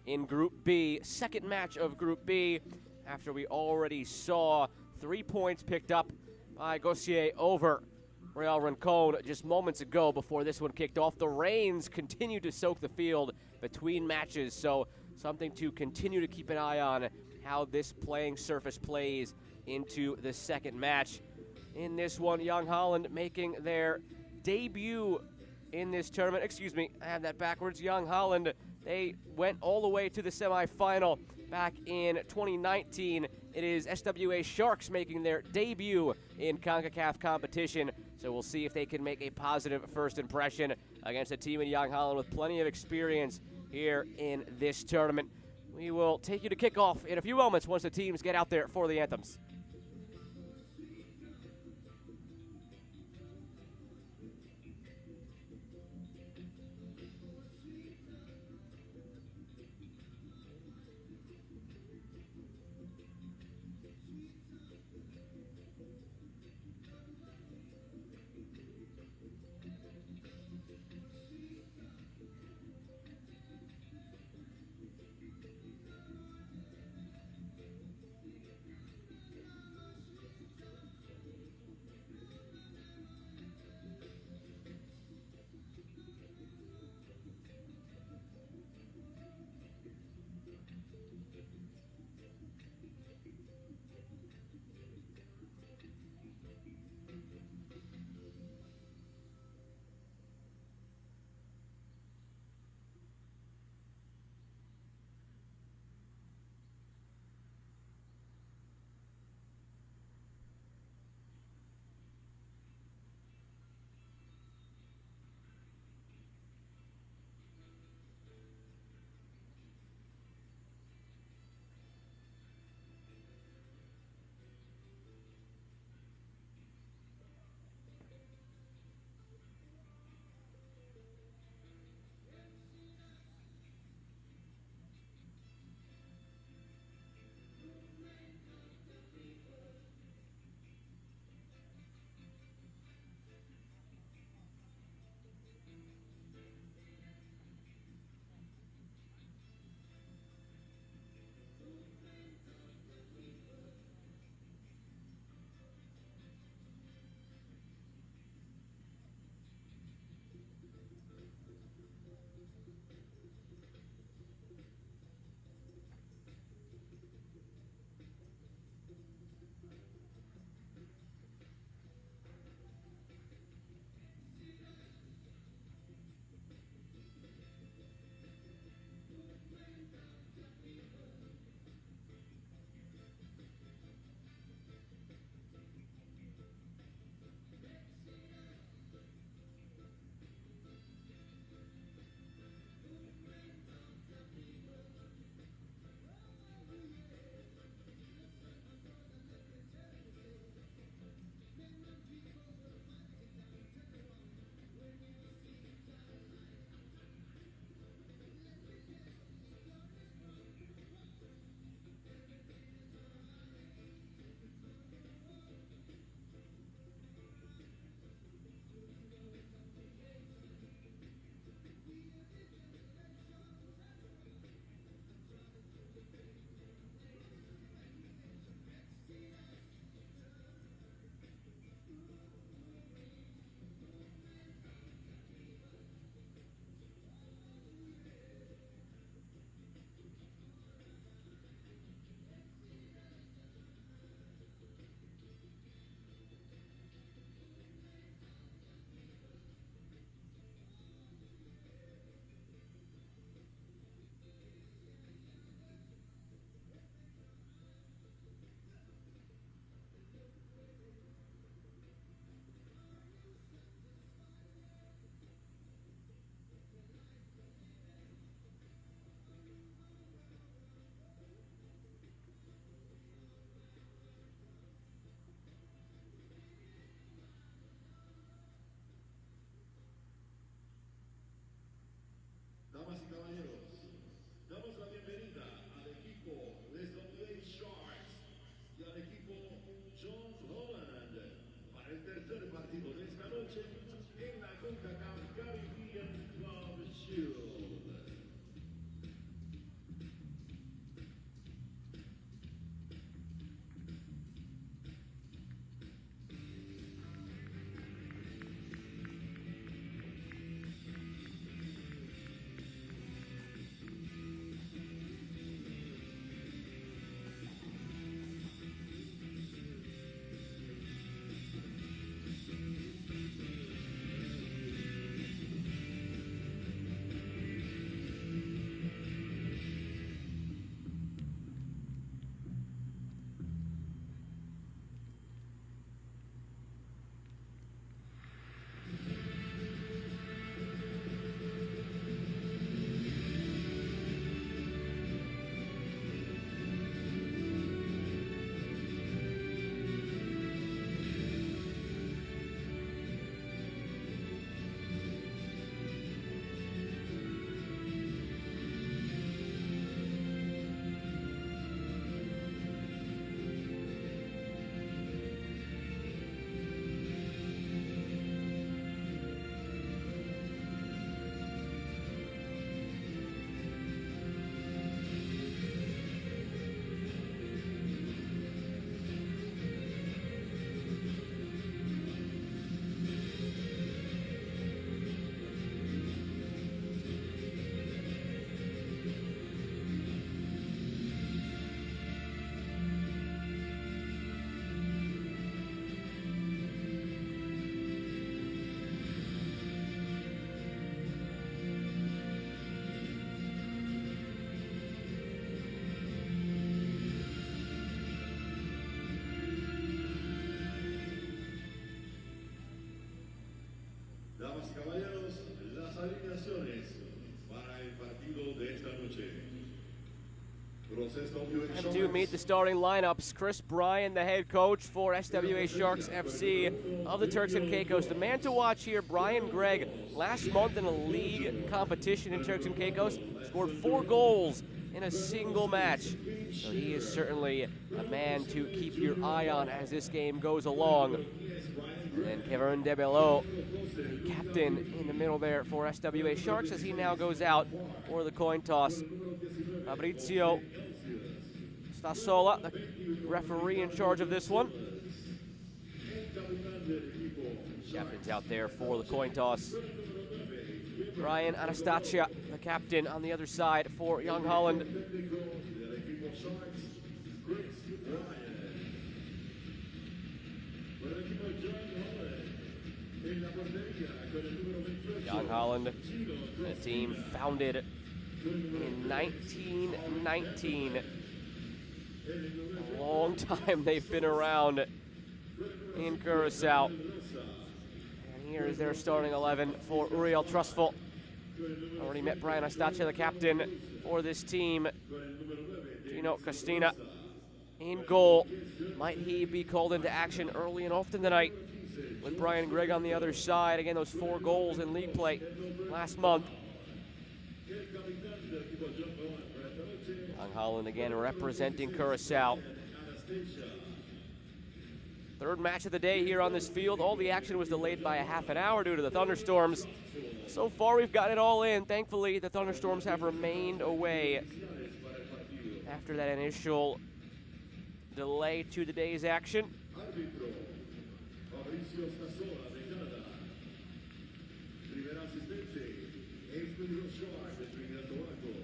in Group B. Second match of Group B, after we already saw 3 points picked up by Gossier over Real Rincon just moments ago before this one kicked off. The rains continue to soak the field between matches, so something to continue to keep an eye on how this playing surface plays into the second match. In this one, Jong Holland making their debut in this tournament. Excuse me, I have that backwards. Jong Holland, they went all the way to the semifinal back in 2019. It is SWA Sharks making their debut in Concacaf competition, so we'll see if they can make a positive first impression against a team in Jong Holland with plenty of experience here in this tournament. We will take you to kickoff in a few moments once the teams get out there for the anthems. Damas y caballeros, las alineaciones para el partido de esta noche. And to meet the starting lineups, Chris Bryan, the head coach for SWA Sharks FC of the Turks and Caicos. The man to watch here, Brian Gregg, last month in a league competition in Turks and Caicos, scored 4 goals in a single match. So he is certainly a man to keep your eye on as this game goes along. And then Kevin Debello, the captain in the middle there for SWA Sharks, as he now goes out for the coin toss. Fabrizio Stasola, the referee in charge of this one. Captain's out there for the coin toss. Brian Anastasia, the captain on the other side for Jong Holland. Jong Holland, a team founded in 1919. A long time they've been around in Curacao. And here is their starting 11 for Uriel Trustful. Already met Brian Anastasia, the captain for this team. Gino Costina in goal. Might he be called into action early and often tonight with Brian Gregg on the other side? Again, those 4 goals in league play last month. Jong Holland again representing Curacao. Third match of the day here on this field. All the action was delayed by a half an hour due to the thunderstorms. So far we've got it all in. Thankfully, the thunderstorms have remained away after that initial delay to the day's action.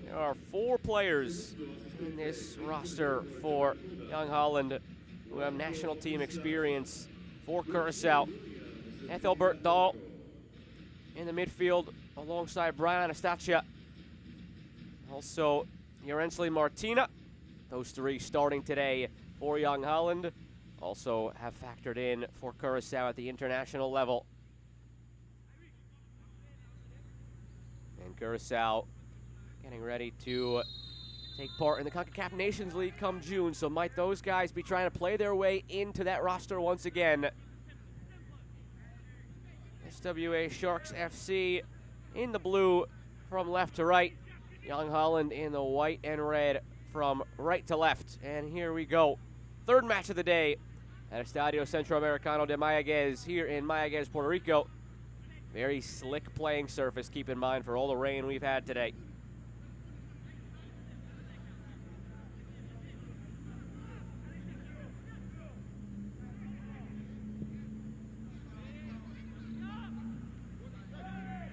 There are 4 players in this roster for Jong Holland who have national team experience for Curacao. Ethelbert Dahl in the midfield alongside Brian Anastasia. Also, Jorensli Martina. Those 3 starting today for Jong Holland. Also have factored in for Curacao at the international level. And Curacao getting ready to take part in the Concacaf Nations League come June. So might those guys be trying to play their way into that roster once again. SWA Sharks FC in the blue from left to right. Jong Holland in the white and red from right to left. And here we go. Third match of the day at Estadio Centroamericano de Mayaguez here in Mayaguez, Puerto Rico. Very slick playing surface, keep in mind, for all the rain we've had today.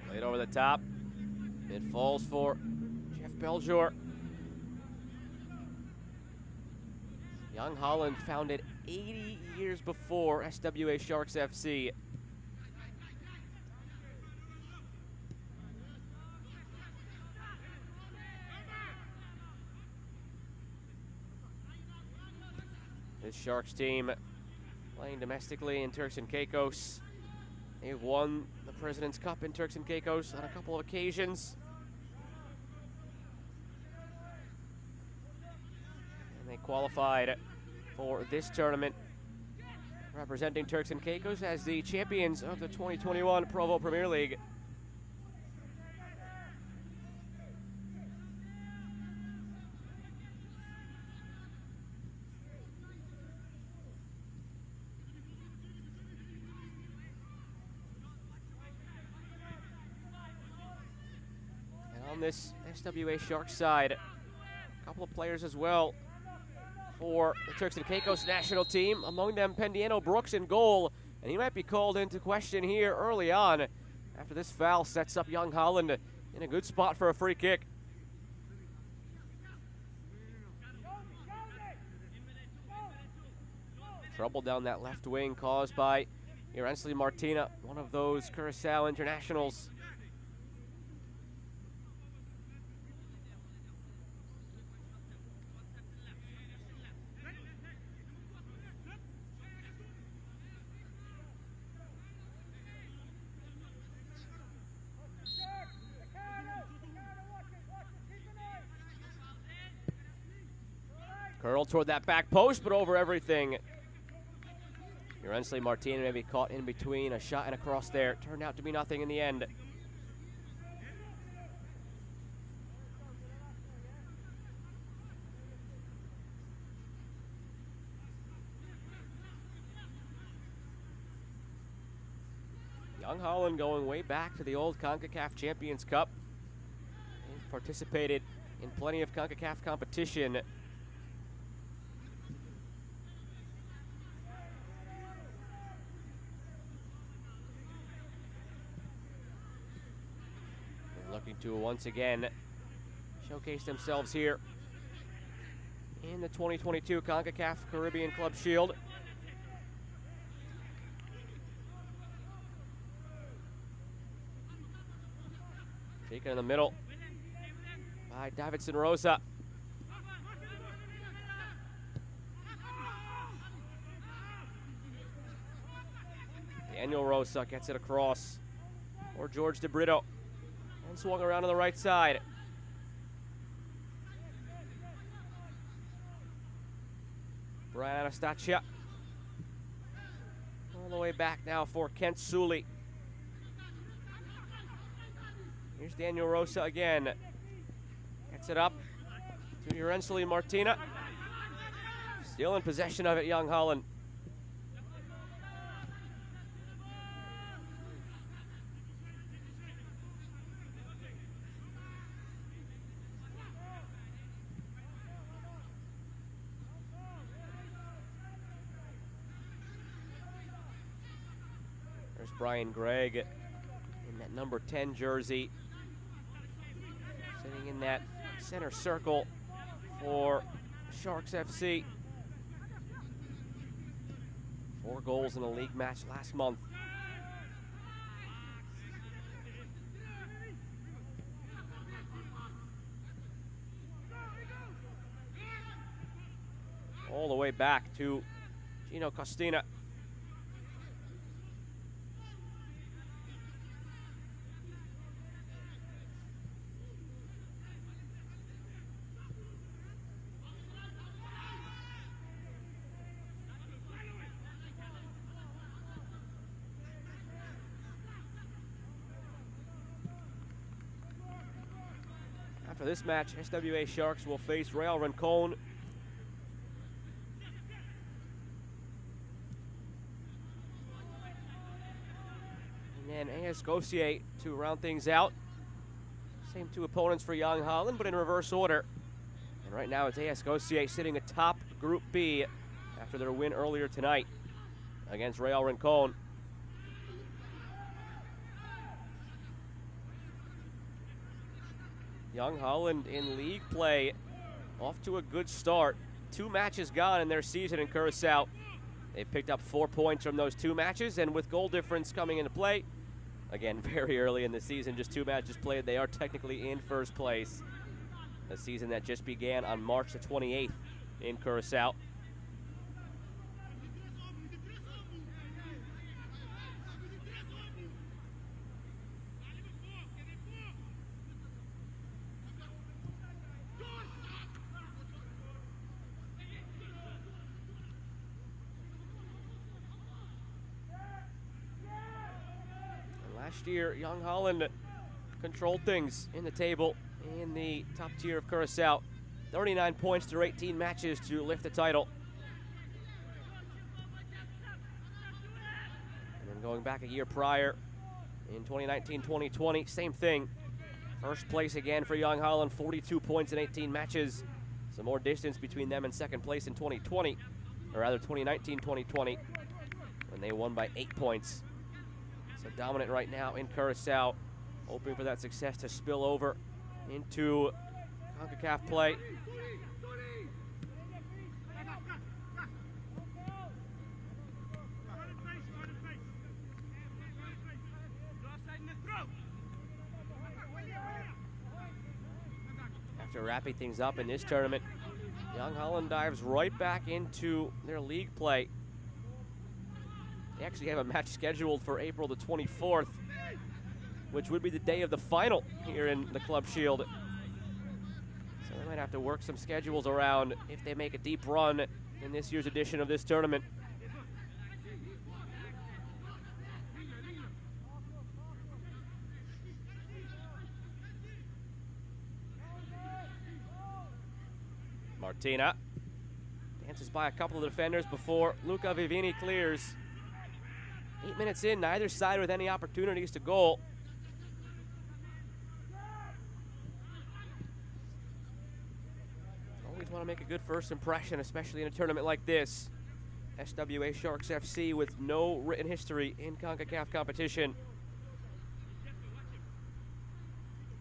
Played over the top. It falls for Jeff Beljour. Jong Holland founded 80 years before SWA Sharks FC. This Sharks team playing domestically in Turks and Caicos. They've won the President's Cup in Turks and Caicos on a couple of occasions. And they qualified for this tournament, representing Turks and Caicos as the champions of the 2021 Provo Premier League. And on this SWA Sharks side, a couple of players as well for the Turks and Caicos national team, among them Pendiano Brooks in goal, and he might be called into question here early on after this foul sets up Jong Holland in a good spot for a free kick. Trouble down that left wing caused by Jorensli Martina, one of those Curacao internationals. Curl toward that back post, but over everything. Urensley Martina maybe caught in between a shot and a cross there. Turned out to be nothing in the end. Jong Holland going way back to the old Concacaf Champions Cup. They've participated in plenty of Concacaf competition. They're looking to once again showcase themselves here in the 2022 Concacaf Caribbean Club Shield. Taken in the middle by Davidson Rosa. Daniel Rosa gets it across for George DeBrito and swung around on the right side. Brian Anastasia all the way back now for Kent Sully. Here's Daniel Rosa again. Gets it up to Urensley Martina. Still in possession of it, Jong Holland. There's Brian Gregg in that number 10 jersey. Sitting in that center circle for Sharks FC. 4 goals in a league match last month. All the way back to Gino Costina. After this match, SWA Sharks will face Real Rincon. And then AS Gossier to round things out. Same 2 opponents for Jong Holland, but in reverse order. And right now it's AS Gossier sitting atop Group B after their win earlier tonight against Real Rincon. Jong Holland in league play off to a good start. 2 matches gone in their season in Curacao. They picked up 4 points from those 2 matches, and with goal difference coming into play, again, very early in the season, just 2 matches played, they are technically in first place. A season that just began on March the 28th in Curacao. Last year, Jong Holland controlled things in the table in the top tier of Curacao. 39 points through 18 matches to lift the title. And then going back a year prior, in 2019-2020, same thing. First place again for Jong Holland, 42 points in 18 matches. Some more distance between them and second place in 2020, or rather 2019-2020, when they won by 8 points. So dominant right now in Curacao, hoping for that success to spill over into Concacaf play. After wrapping things up in this tournament, Jong Holland dives right back into their league play. They actually have a match scheduled for April the 24th, which would be the day of the final here in the Club Shield. So they might have to work some schedules around if they make a deep run in this year's edition of this tournament. Martina dances by a couple of defenders before Luca Vivini clears. 8 minutes in, neither side with any opportunities to goal. Always want to make a good first impression, especially in a tournament like this. SWA Sharks FC with no written history in Concacaf competition.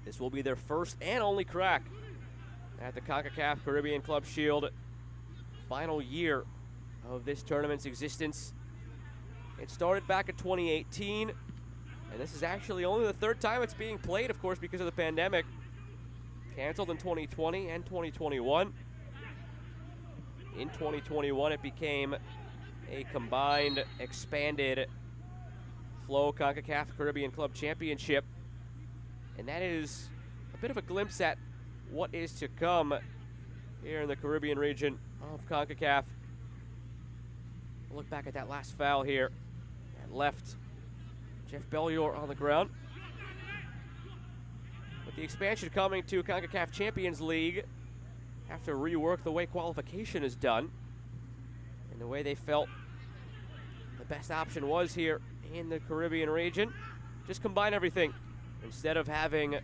This will be their first and only crack at the Concacaf Caribbean Club Shield. Final year of this tournament's existence. It started back in 2018, and this is actually only the third time it's being played, of course, because of the pandemic. Canceled in 2020 and 2021. In 2021, it became a combined, expanded Flow Concacaf Caribbean Club Championship, and that is a bit of a glimpse at what is to come here in the Caribbean region of CONCACAF. Look back at that last foul here. And left Jeff Bellior on the ground. With the expansion coming to CONCACAF Champions League, have to rework the way qualification is done and the way they felt the best option was here in the Caribbean region. Just combine everything. Instead of having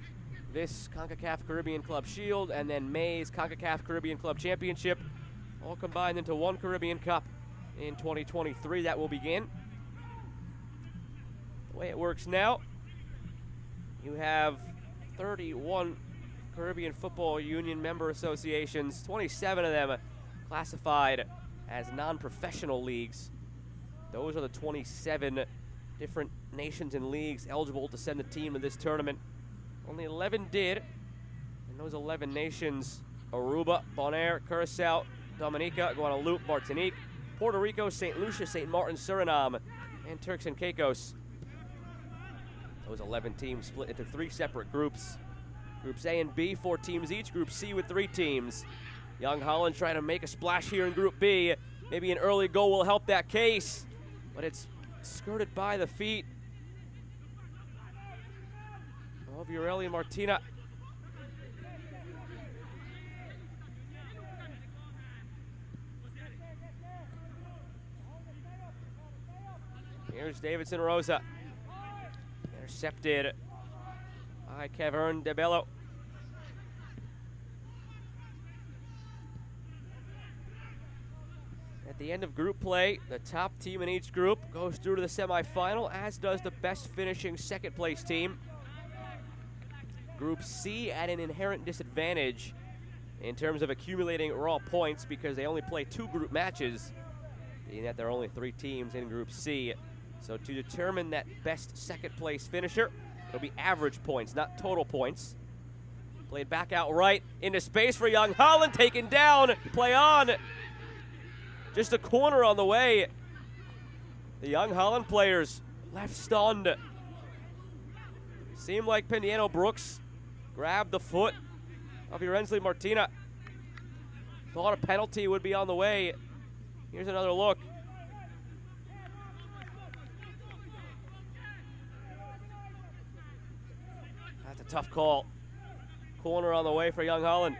this CONCACAF Caribbean Club Shield and then May's CONCACAF Caribbean Club Championship, all combined into one Caribbean Cup in 2023 that will begin. The way it works now, you have 31 Caribbean Football Union member associations, 27 of them classified as non-professional leagues. Those are the 27 different nations and leagues eligible to send a team to this tournament. Only 11 did, and those 11 nations: Aruba, Bonaire, Curaçao, Dominica, Guadeloupe, Martinique, Puerto Rico, St. Lucia, St. Martin, Suriname, and Turks and Caicos. Those 11 teams split into 3 separate groups. Groups A and B, 4 teams each. Group C with 3 teams. Young Holland trying to make a splash here in Group B. Maybe an early goal will help that case, but it's skirted by the feet of Ureli Martina. Here's Davidson Rosa. Intercepted by Kevin DeBello. At the end of group play, the top team in each group goes through to the semifinal, as does the best finishing second place team. Group C at an inherent disadvantage in terms of accumulating raw points because they only play 2 group matches, being that there are only 3 teams in Group C. So to determine that best second place finisher, it'll be average points, not total points. Played back out right into space for Young Holland, taken down, play on. Just a corner on the way. The Young Holland players left stunned. Seemed like Pendiano Brooks grabbed the foot of Ureli Martina. Thought a penalty would be on the way. Here's another look. That's a tough call. Corner on the way for Young Holland.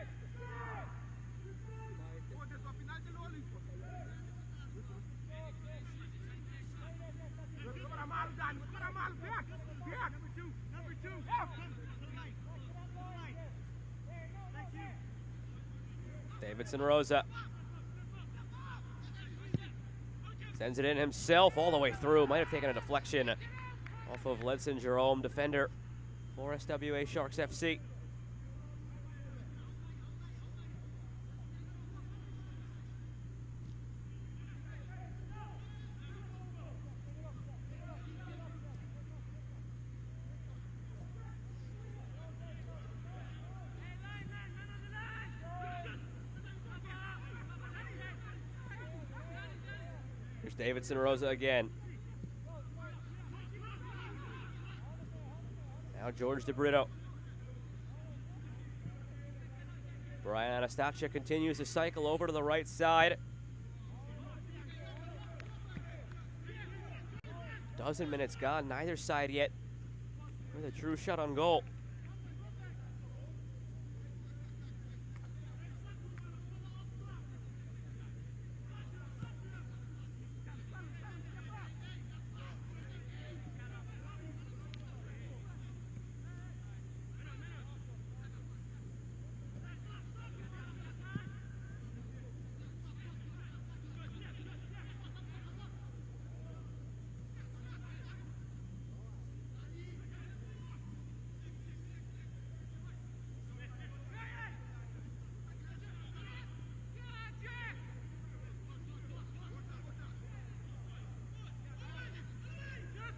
Davidson Rosa sends it in himself all the way through. Might have taken a deflection off of Ledson Jerome, defender for SWA Sharks FC. Here's Davidson Rosa again. Now George DeBrito. Brian Estadio continues to cycle over to the right side. Dozen minutes gone, neither side yet with a true shot on goal.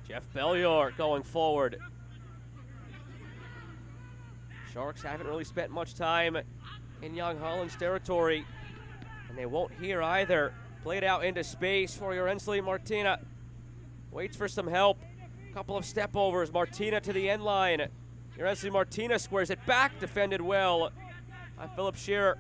Jeff Bellior going forward. Sharks haven't really spent much time in Jong Holland's territory, and they won't here either. Played out into space for Yorensli Martina. Waits for some help. Couple of step overs. Martina to the end line. Yorensli Martina squares it back. Defended well by Philip Shearer.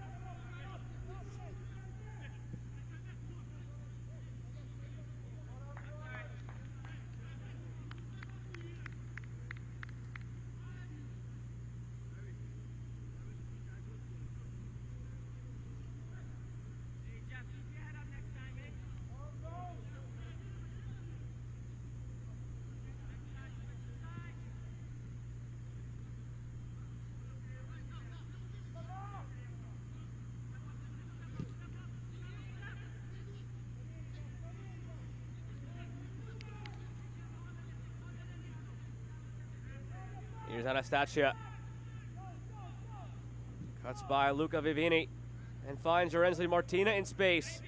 Here's Anastasia. Cuts by Luca Vivini and finds Yorensli Martina in space.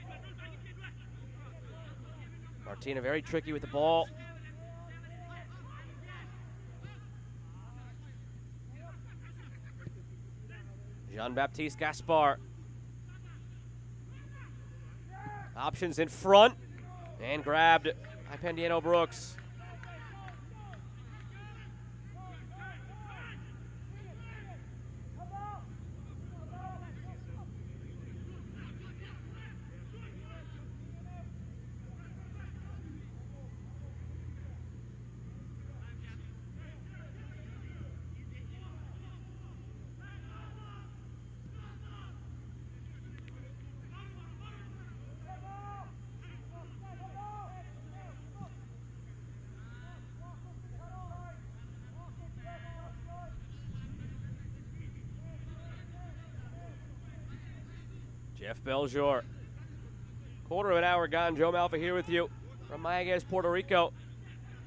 Martina very tricky with the ball. Jean-Baptiste Gaspar. Options in front and grabbed by Pendiano Brooks. Jeff Beljour. Quarter of an hour gone. Joe Malfa here with you from Mayaguez, Puerto Rico.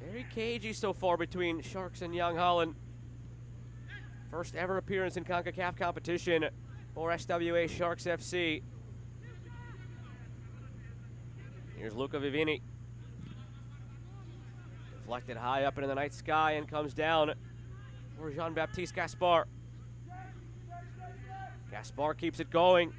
Very cagey so far between Sharks and Jong Holland. First ever appearance in Concacaf competition for SWA Sharks FC. Here's Luca Vivini. Deflected high up into the night sky and comes down for Jean-Baptiste Gaspar. Gaspar keeps it going.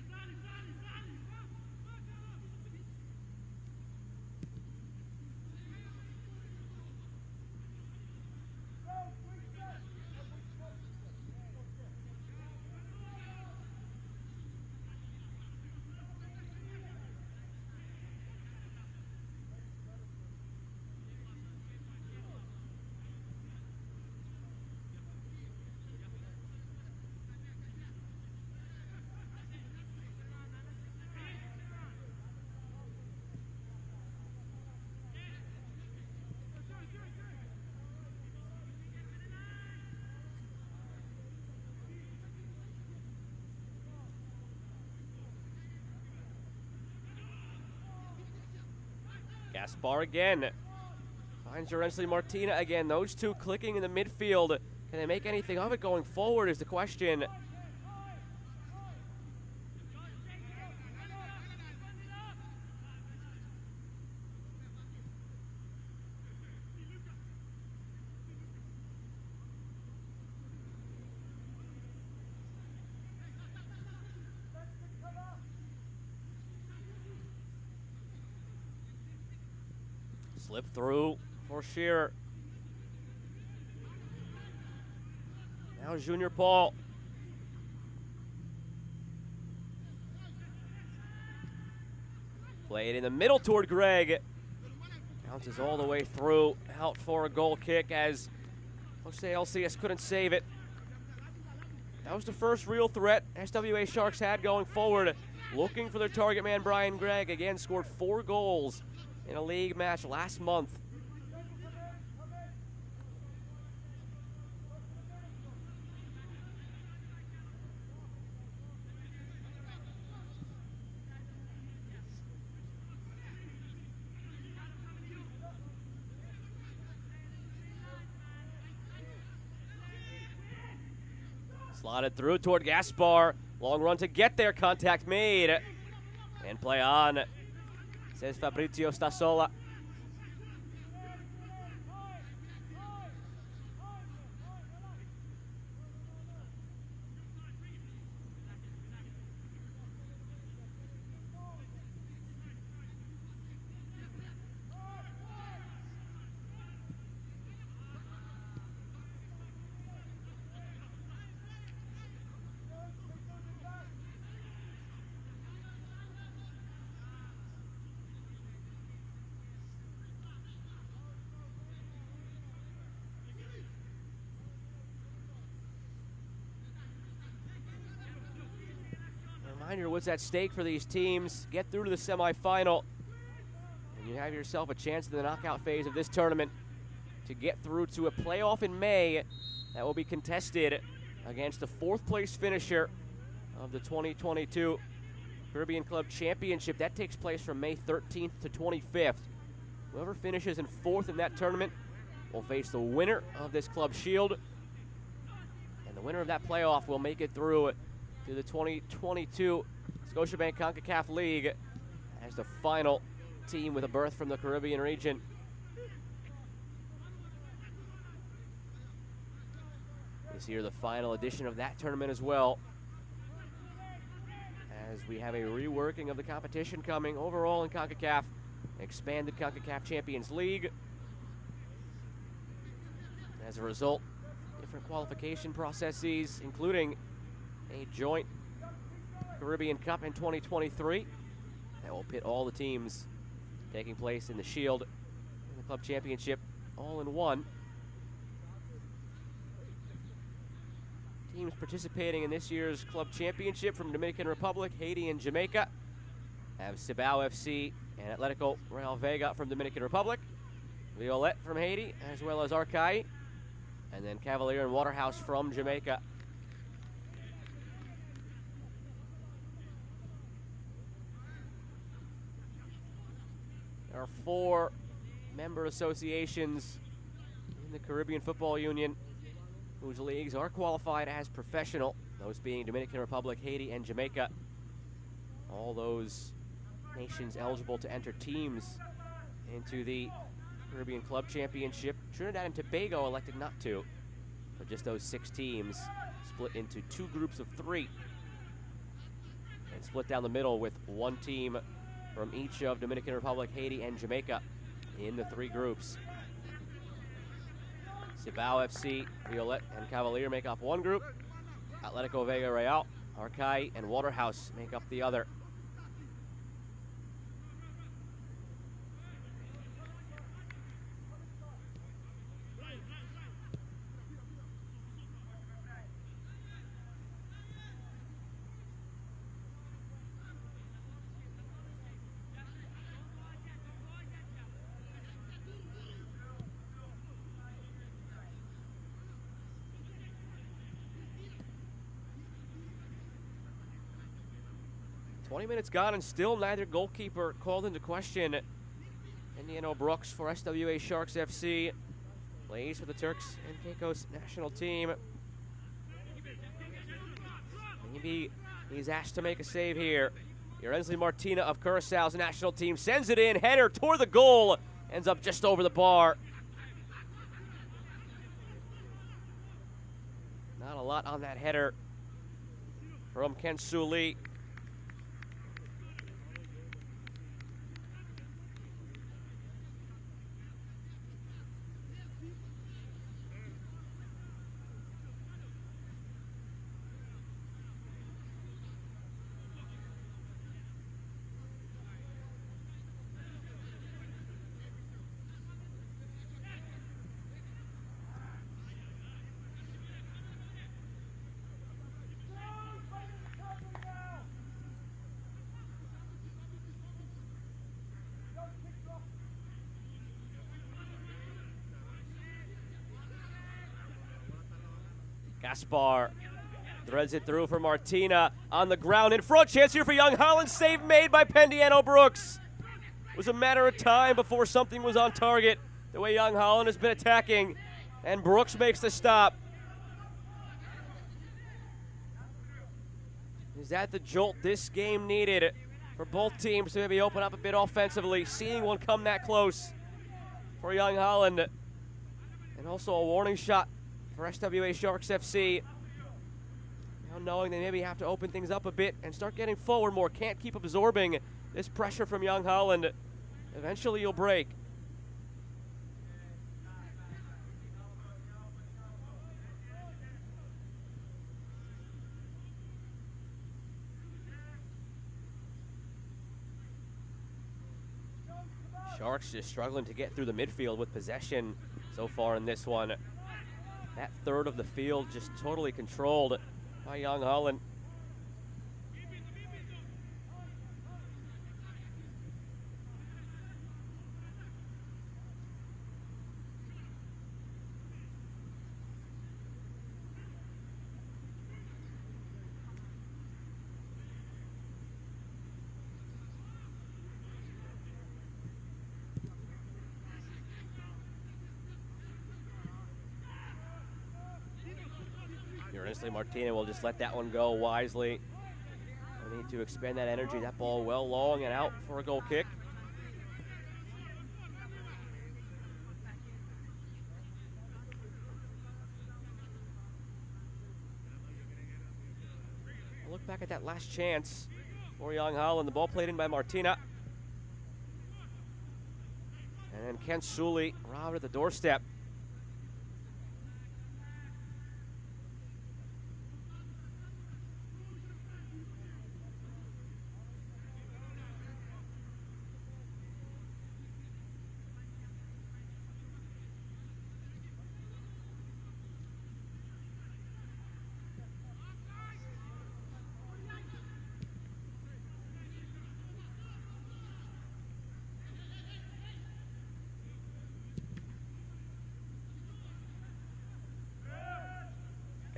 Gaspar again. Finds Yorensli Martina again. Those two clicking in the midfield. Can they make anything of it going forward is the question. Slip through for Shearer. Now Junior Paul. Played in the middle toward Greg. Bounces all the way through, out for a goal kick as Jose LCS couldn't save it. That was the first real threat SWA Sharks had going forward. Looking for their target man, Brian Gregg. Again, scored 4 goals in a league match last month. Slotted through toward Gaspar. Long run to get there. Contact made. And play on, says Fabrizio Stasola. Reminder, what's at stake for these teams? Get through to the semifinal, and you have yourself a chance in the knockout phase of this tournament to get through to a playoff in May that will be contested against the 4th place finisher of the 2022 Caribbean Club Championship. That takes place from May 13th to 25th. Whoever finishes in 4th in that tournament will face the winner of this Club Shield, and the winner of that playoff will make it through to the 2022 Scotiabank Concacaf League as the final team with a berth from the Caribbean region. This year, the final edition of that tournament as well, as we have a reworking of the competition coming overall in CONCACAF, expanded CONCACAF Champions League. As a result, different qualification processes, including a joint Caribbean Cup in 2023 that will pit all the teams taking place in the Shield and the Club Championship all in one. Teams participating in this year's Club Championship from Dominican Republic, Haiti, and Jamaica have Cibao FC and Atletico Real Vega from Dominican Republic, Violet from Haiti, as well as Arcai, and then Cavalier and Waterhouse from Jamaica. There are 4 member associations in the Caribbean Football Union whose leagues are qualified as professional, those being Dominican Republic, Haiti, and Jamaica. All those nations eligible to enter teams into the Caribbean Club Championship. Trinidad and Tobago elected not to, for just those 6 teams, split into 2 groups of 3, and split down the middle with 1 team from each of Dominican Republic, Haiti, and Jamaica in the 3 groups. Cibao FC, Violet, and Cavalier make up 1 group. Atletico Vega Real, Arcai, and Waterhouse make up the other. "20 minutes gone and still neither goalkeeper called into question." Indiano Brooks for SWA Sharks FC plays for the Turks and Caicos national team. Maybe he's asked to make a save here. Yorensley Martina of Curaçao's national team sends it in. Header toward the goal. Ends up just over the bar. Not a lot on that header from Ken Suli. Gaspar threads it through for Martina on the ground in front. Chance here for Jong Holland. Save made by Pendiano Brooks. It was a matter of time before something was on target. The way Jong Holland has been attacking, and Brooks makes the stop. Is that the jolt this game needed for both teams to maybe open up a bit offensively? Seeing one come that close for Jong Holland. And also a warning shot for SWA Sharks FC. Now knowing they maybe have to open things up a bit and start getting forward more. Can't keep absorbing this pressure from Jong Holland. Eventually you'll break. Sharks just struggling to get through the midfield with possession so far in this one. That third of the field just totally controlled by Jong Holland. Honestly, Martina will just let that one go wisely. They need to expend that energy. That ball well long and out for a goal kick. Look back at that last chance for Jong Holland. The ball played in by Martina. And then Ken Sully robbed at the doorstep.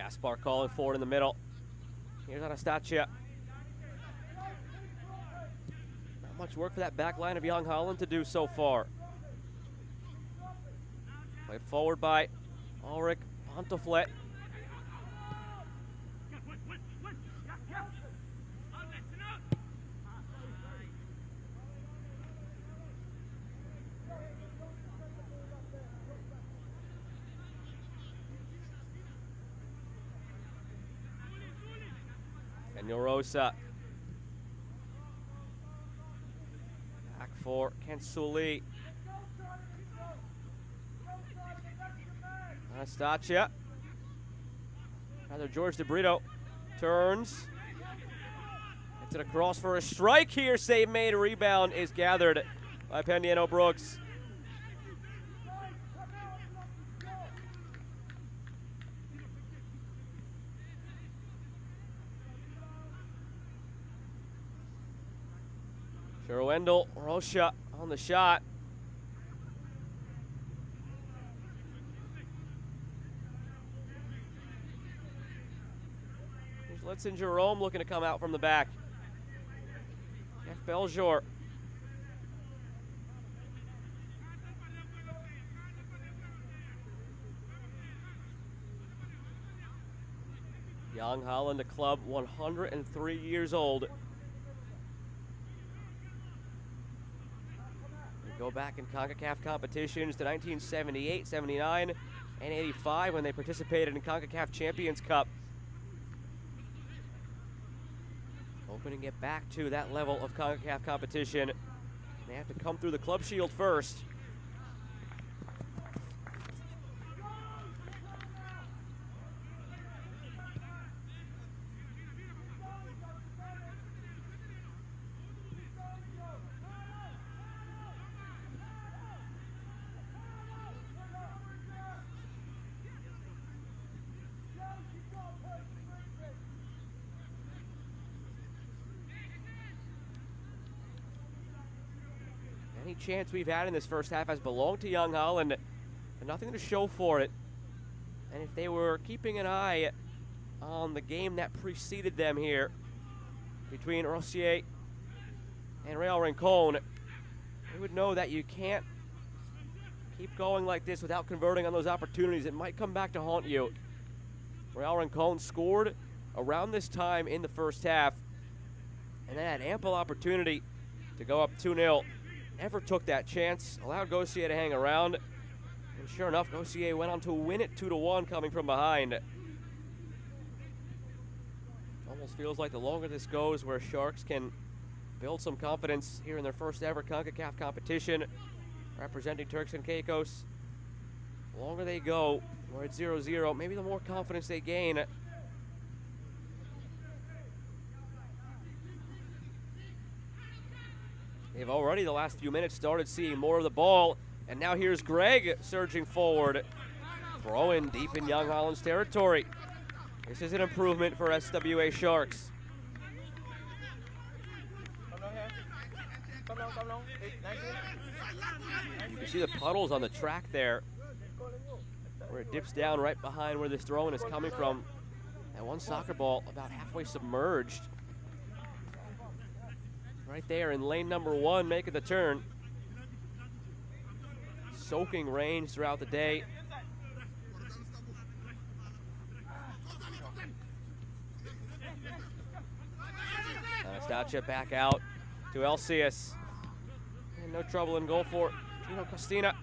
Gaspar calling forward in the middle. Here's Estadio. Not much work for that back line of Jong Holland to do so far. Played forward by Ulrich Pontoflet. Rosa. Back for Ken Sully. Estadio. Rather George DeBrito turns. Gets it across for a strike here. Save made. A rebound is gathered by Pendiano Brooks. Wendell Rocha on the shot. Here's Letson Jerome looking to come out from the back. Jeff Beljour. Jong Holland, a club 103 years old. Go back in Concacaf competitions to 1978, 79, and 85 when they participated in Concacaf Champions Cup. Hoping to get back to that level of Concacaf competition. They have to come through the Club Shield first. Any chance we've had in this first half has belonged to Jong Holland, and nothing to show for it. And if they were keeping an eye on the game that preceded them here between Rosier and Real Rincon, they would know that you can't keep going like this without converting on those opportunities. It might come back to haunt you. Real Rincon scored around this time in the first half, and then had ample opportunity to go up 2-0. Never took that chance, allowed Gautier to hang around, and sure enough, Gautier went on to win it 2-1 coming from behind. Almost feels like the longer this goes, where Sharks can build some confidence here in their first ever Concacaf competition, representing Turks and Caicos. The longer they go, where it's 0-0, maybe the more confidence they gain. They've already, the last few minutes, started seeing more of the ball. And now here's Greg surging forward. Throwing deep in Jong Holland's territory. This is an improvement for SWA Sharks. You can see the puddles on the track there, where it dips down right behind where this throw-in is coming from. That one soccer ball about halfway submerged. Right there in lane number 1, making the turn. Soaking rains throughout the day. Estadio back out to Elcius. And no trouble in goal for Gino Costina.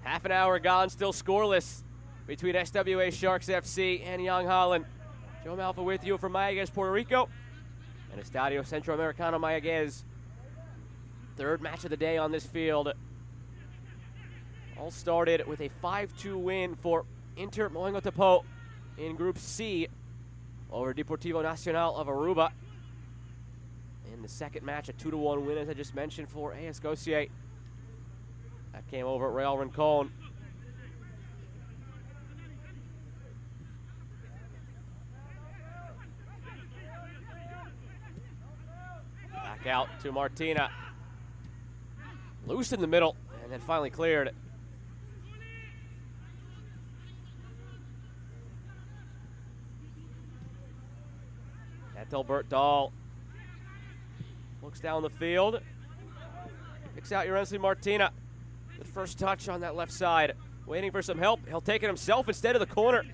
Half an hour gone, still scoreless between SWA Sharks FC and Jong Holland. Joe Malfa with you from Mayaguez, Puerto Rico, and Estadio Centroamericano Mayaguez. Third match of the day on this field. All started with a 5-2 win for Inter Mohengo-Tepot in Group C over Deportivo Nacional of Aruba. In the second match, a 2-1 win, as I just mentioned, for AS Gautier. That came over at Real Rincon. Back out to Martina. Loose in the middle, and then finally cleared. Ethelbert Dahl looks down the field. Picks out Urensi Martina. The first touch on that left side. Waiting for some help. He'll take it himself instead of the corner.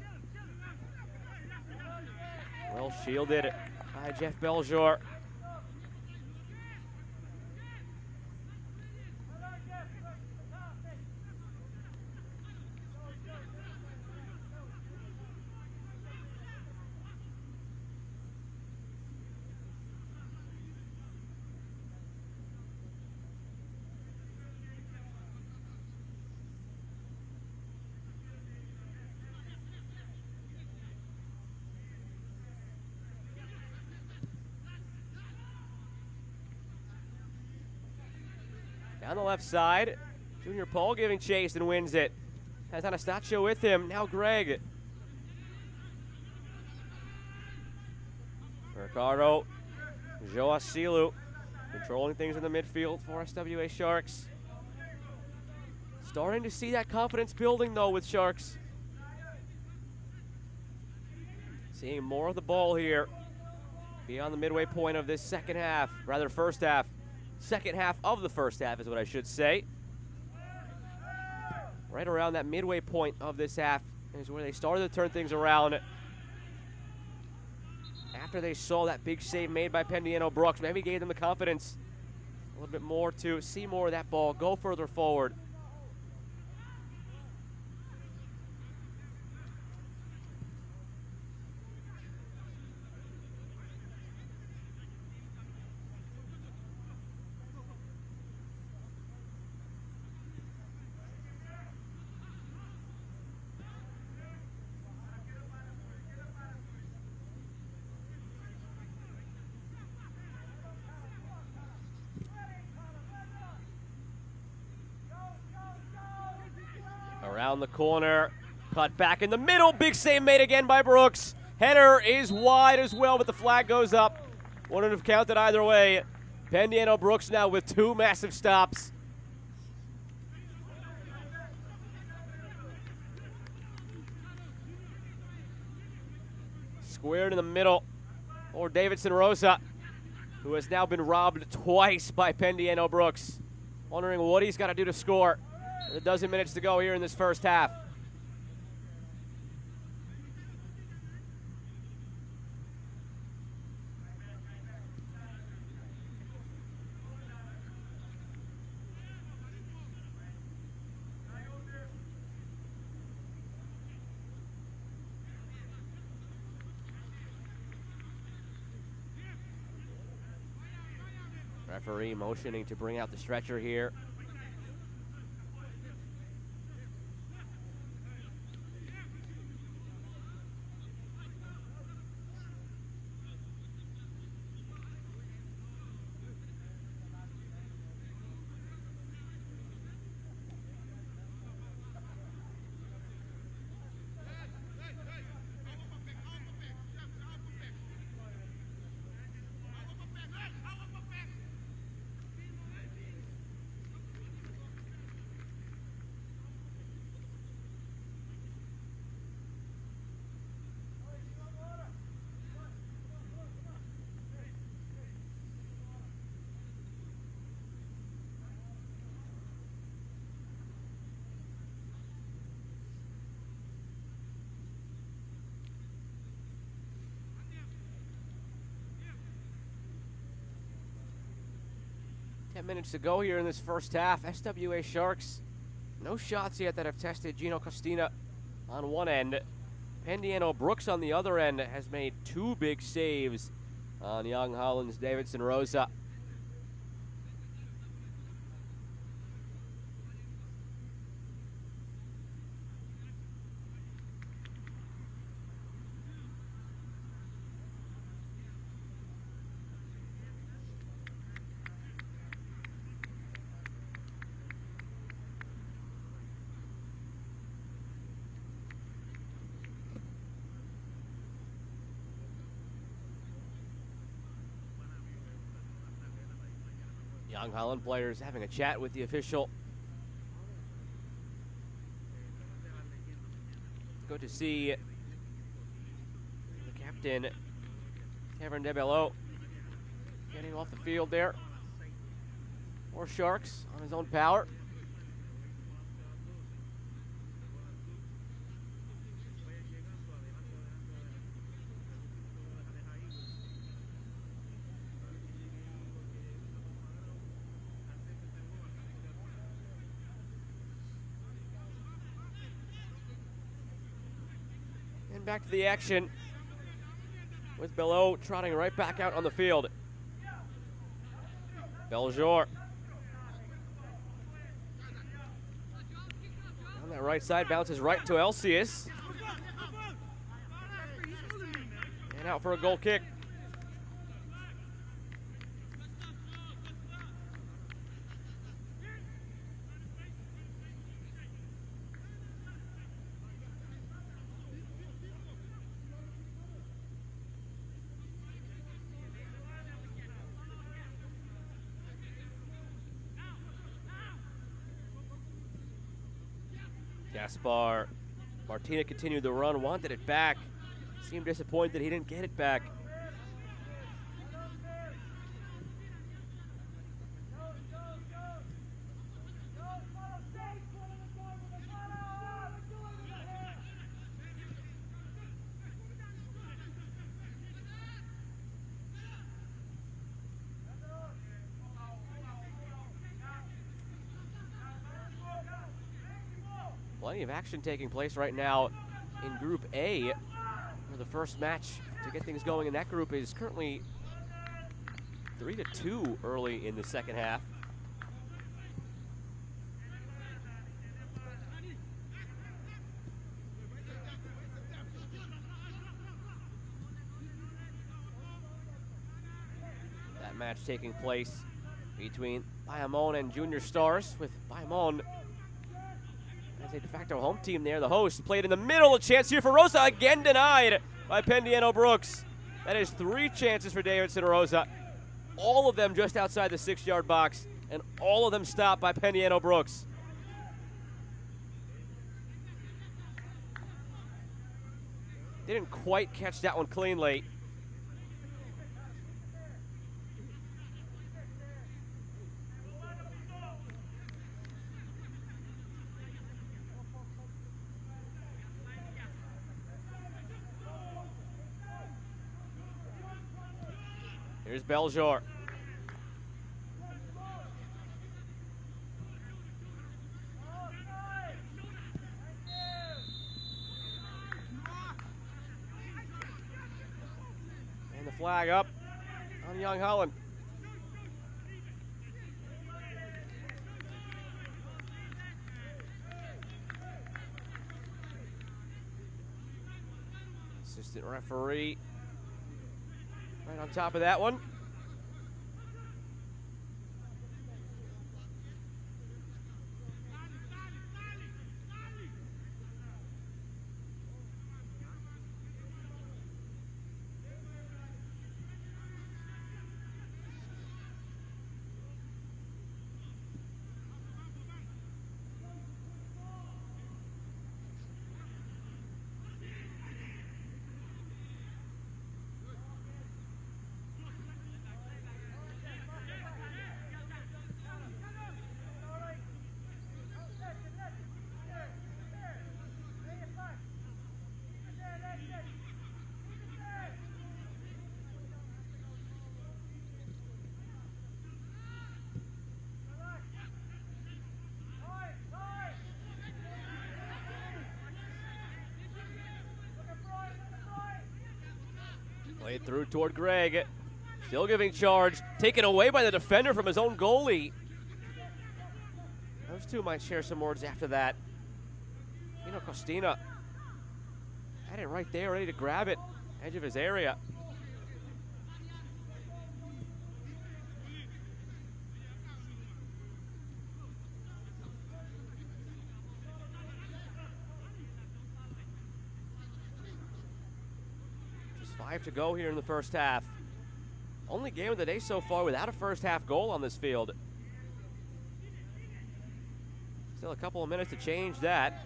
Well shielded by Jeff Beljour. Down the left side, Junior Paul giving chase and wins it. Has Anastacio with him, now Greg. Ricardo Joasilu controlling things in the midfield for SWA Sharks. Starting to see that confidence building though with Sharks. Seeing more of the ball here beyond the midway point of this second half, rather first half. Second half of the first half is what I should say. Right around that midway point of this half is where they started to turn things around. After they saw that big save made by Pendiano Brooks, maybe gave them the confidence a little bit more to see more of that ball, go further forward. Around the corner, cut back in the middle, big save made again by Brooks. Header is wide as well, but the flag goes up. Wouldn't have counted either way. Pendiano Brooks now with 2 massive stops. Squared in the middle, or Davidson Rosa, who has now been robbed twice by Pendiano Brooks. Wondering what he's got to do to score. With a dozen minutes to go here in this first half. Referee motioning to bring out the stretcher here. Minutes to go here in this first half. SWA Sharks, no shots yet that have tested. Gino Costina on one end. Pendiano Brooks on the other end has made 2 big saves on Jong Holland's Davidson Rosa. Jong Holland players having a chat with the official. Good to see the captain, Kevin DeBello, getting off the field there. More Sharks on his own power. Back to the action with Bello trotting right back out on the field. Beljour on that right side, bounces right to Elsius. And out for a goal kick. Gaspar Martina continued the run, wanted it back. Seemed disappointed he didn't get it back. Plenty of action taking place right now in Group A, where the first match to get things going in that group is currently 3-2 early in the second half. That match taking place between Bayamon and Junior Stars, with Bayamon as a de facto home team there. The host played in the middle, a chance here for Rosa, again denied. by Pendiano Brooks. That is 3 chances for Davidson Rosa. All of them just outside the 6-yard box, and all of them stopped by Pendiano Brooks. Didn't quite catch that one cleanly. Here's Beljour. And the flag up on Jong Holland. Assistant referee right on top of that one. Played through toward Greg. Still giving charge. Taken away by the defender from his own goalie. Those two might share some words after that. Pino Costina had it right there, ready to grab it. Edge of his area. Just 5 to go here in the first half. Only game of the day so far without a first half goal on this field. Still a couple of minutes to change that.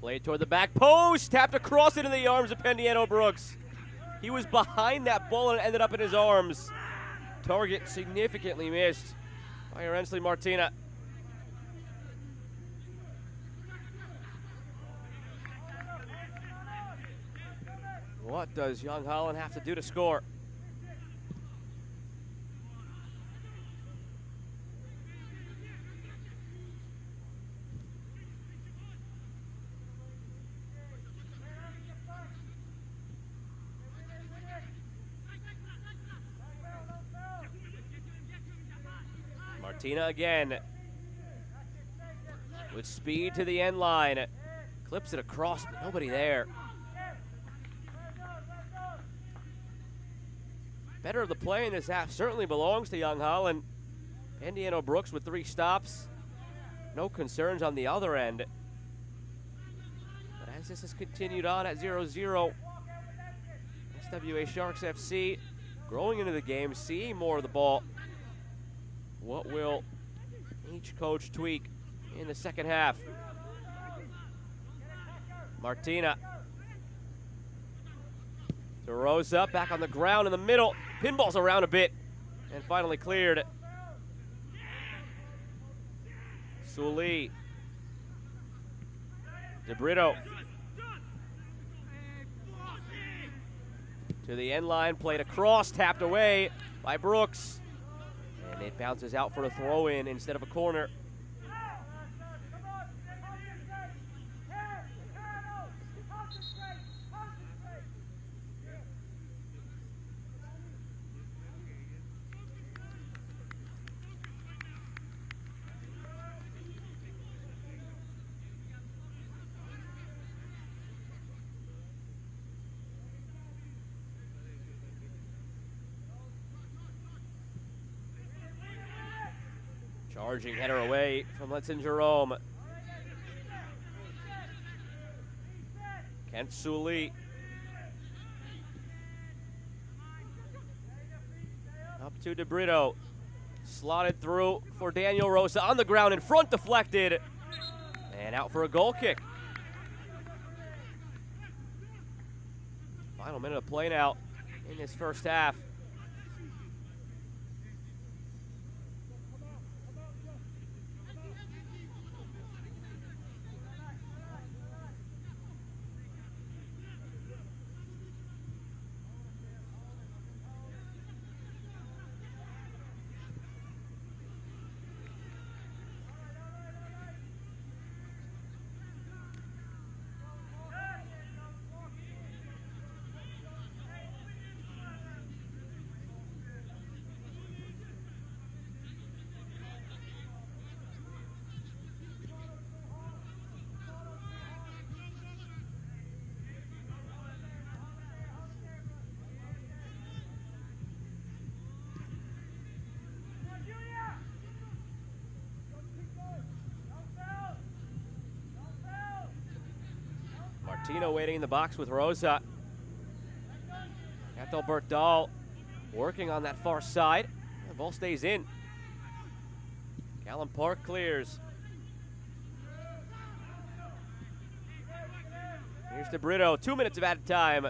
Played toward the back post, tapped across into the arms of Pendiano Brooks. He was behind that ball and ended up in his arms. Target significantly missed by Rensley Martina. What does Jong Holland have to do to score? Martina again, with speed to the end line. Clips it across, but nobody there. Better of the play in this half certainly belongs to Jong Holland. Pendiano Brooks with 3 stops. No concerns on the other end. But as this has continued on at 0-0, SWA Sharks FC growing into the game, seeing more of the ball. What will each coach tweak in the second half? Martina. DeRosa back on the ground in the middle. Pinballs around a bit and finally cleared. Sully. DeBrito to the end line, played across, tapped away by Brooks. And it bounces out for a throw-in instead of a corner. Charging header away from Letson Jerome. Kent Sully. Up to DeBrito. Slotted through for Daniel Rosa. On the ground in front, deflected. And out for a goal kick. Final minute of play now in this first half. Martino waiting in the box with Rosa. Ethelbert Dahl working on that far side. The ball stays in. Callum Park clears. Here's DeBrito. 2 minutes of added time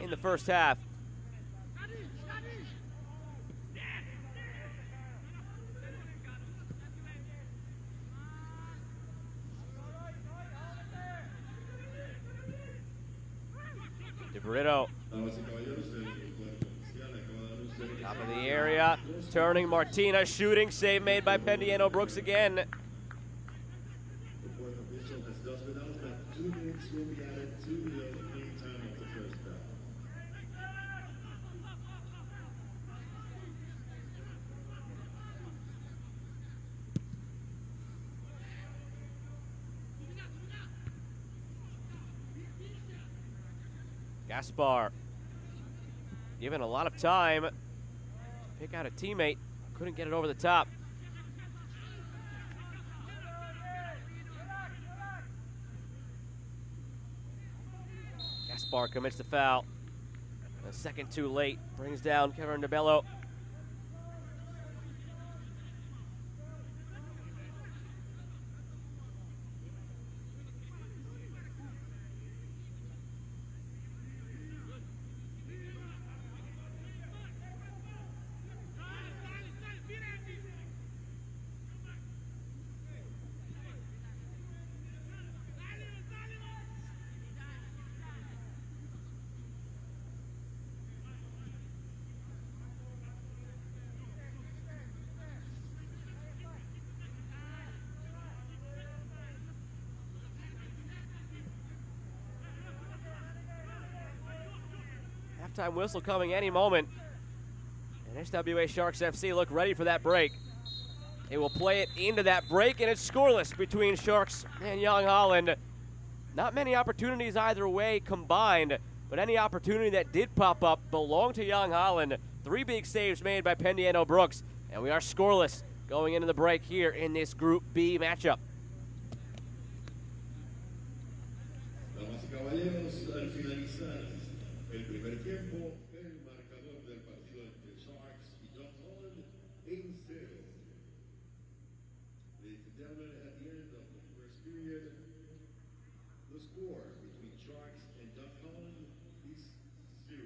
in the first half. DeBrito. Top of the area. Turning Martina. Shooting. Save made by Pendiano Brooks again. The fourth official has just announced that 2 minutes will be added to the game time of the first half. Gaspar given a lot of time to pick out a teammate. Couldn't get it over the top. Gaspar commits the foul. A second too late. Brings down Kevin DeBello. Halftime whistle coming any moment. And SWA Sharks FC look ready for that break. They will play it into that break, and it's scoreless between Sharks and Jong Holland. Not many opportunities either way combined, but any opportunity that did pop up belonged to Jong Holland. 3 big saves made by Pendiano Brooks, and we are scoreless going into the break here in this Group B matchup. Damas y caballeros, al finalizar el primer tiempo, el marcador del partido entre Sharks y Jong Holland en 0. Ladies and gentlemen, at the end of the first period, the score between Sharks and Jong Holland is 0.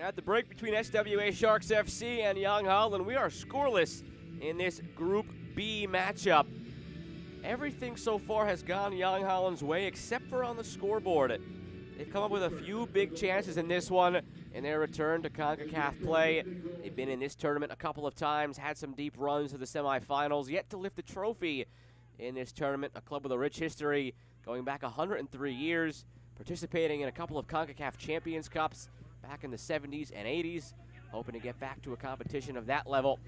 At the break between SWA Sharks FC and Jong Holland, we are scoreless in this Group B matchup. Everything so far has gone Jong Holland's way except for on the scoreboard. They've come up with a few big chances in this one in their return to Concacaf play. They've been in this tournament a couple of times, had some deep runs to the semifinals, yet to lift a trophy in this tournament. A club with a rich history going back 103 years, participating in a couple of Concacaf Champions Cups back in the 70s and 80s, hoping to get back to a competition of that level.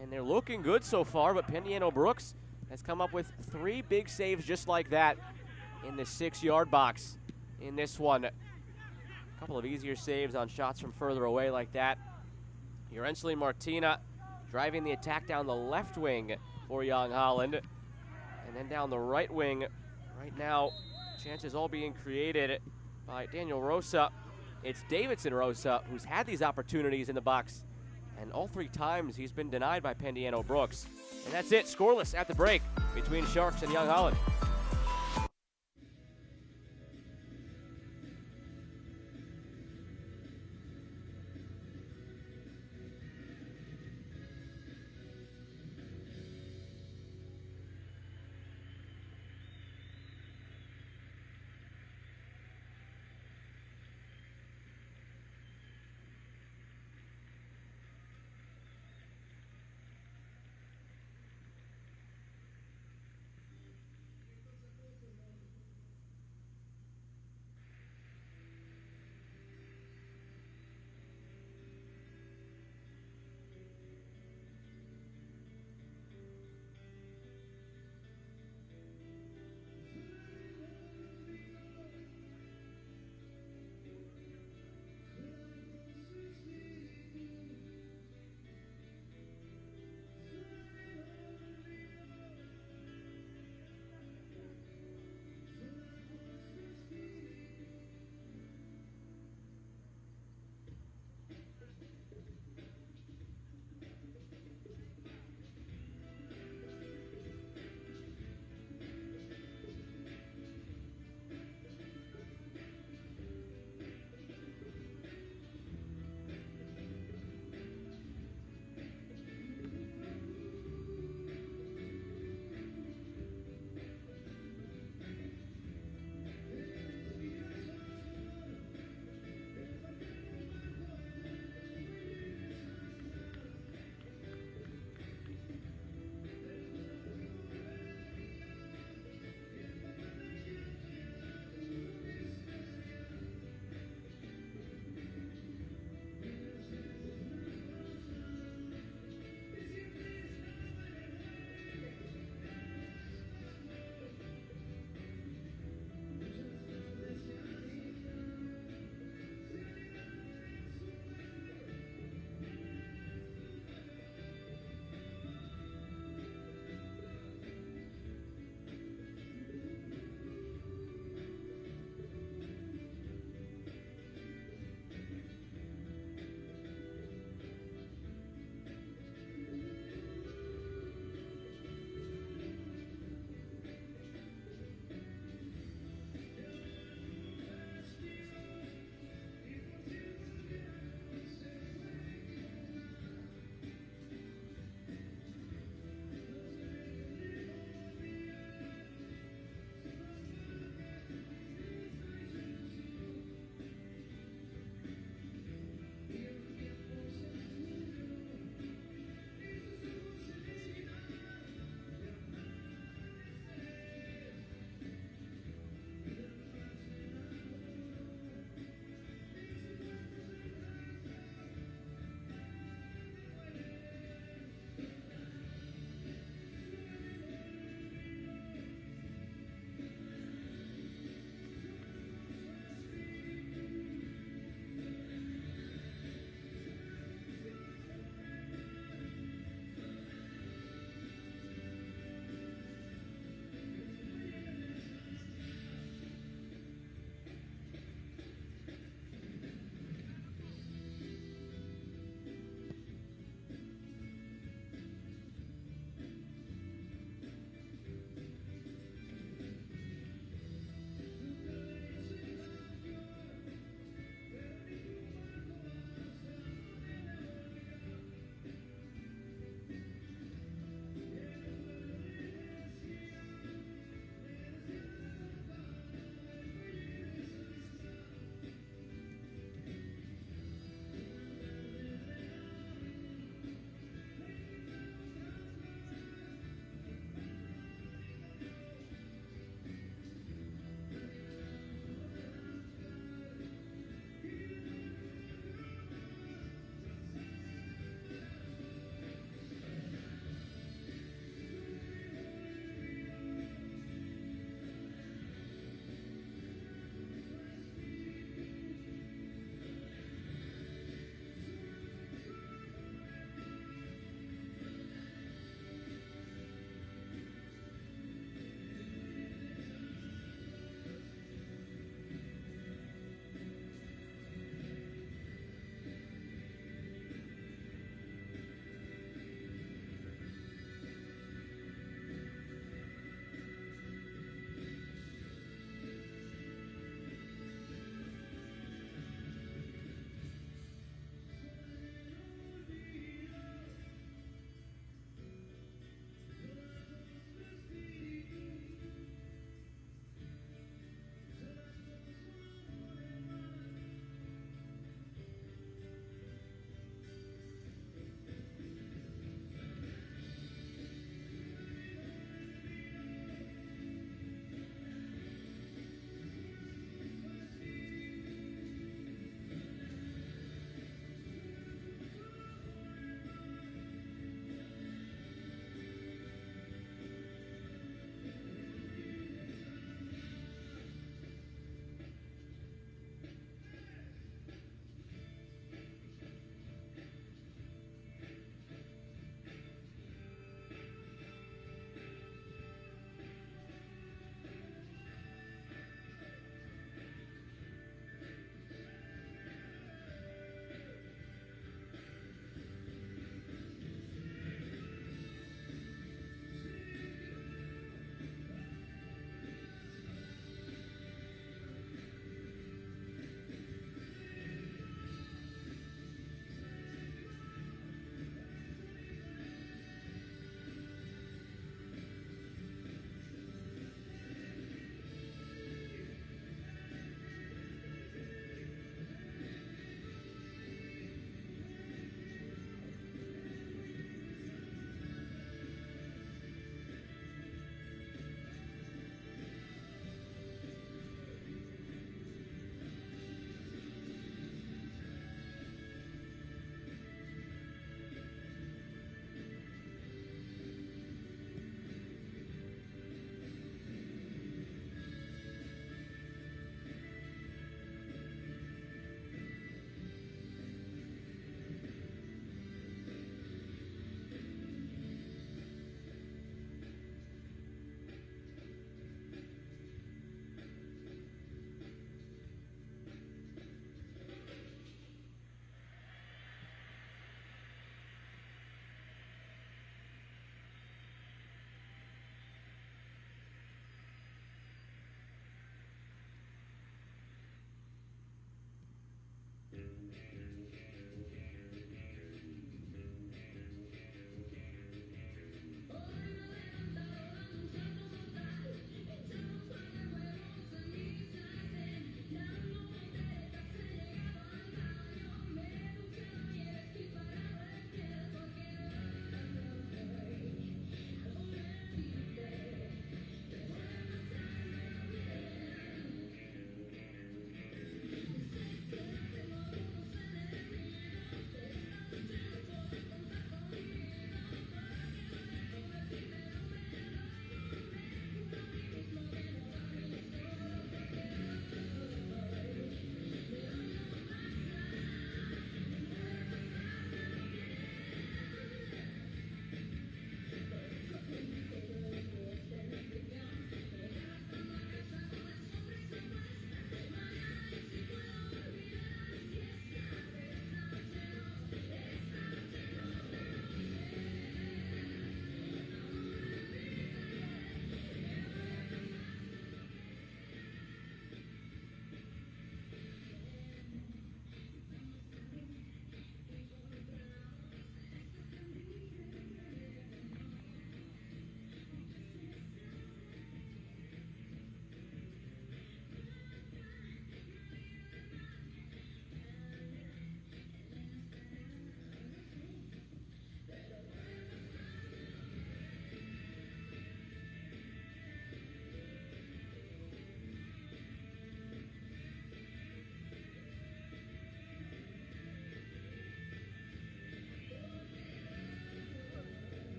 And they're looking good so far, but Pendiano Brooks has come up with 3 big saves just like that in the 6-yard box in this one. A couple of easier saves on shots from further away like that. Urensly Martina driving the attack down the left wing for Jong Holland. And then down the right wing, right now, chances all being created by Daniel Rosa. It's Davidson Rosa who's had these opportunities in the box, and all 3 times he's been denied by Pendiano Brooks. And that's it, scoreless at the break between Sharks and Jong Holland.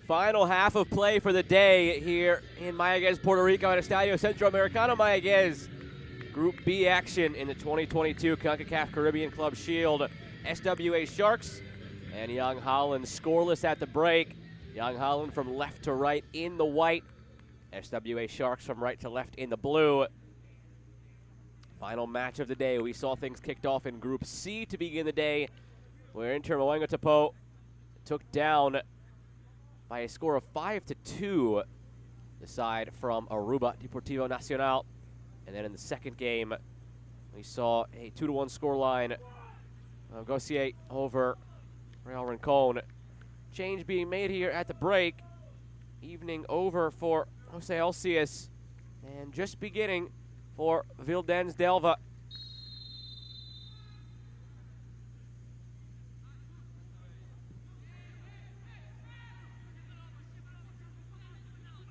Final half of play for the day here in Mayaguez, Puerto Rico at Estadio Centroamericano Mayaguez. Group B action in the 2022 Concacaf Caribbean Club Shield. SWA Sharks and Jong Holland scoreless at the break. Jong Holland from left to right in the white. SWA Sharks from right to left in the blue. Final match of the day. We saw things kicked off in Group C to begin the day, where Inter Mayaguez took down by a score of 5-2 the side from Aruba Deportivo Nacional. And then in the second game, we saw a 2-1 scoreline. Mayaguez over Real Rincon. Change being made here at the break. Evening over for Jose Elcias. And just beginning for Vildens Delva.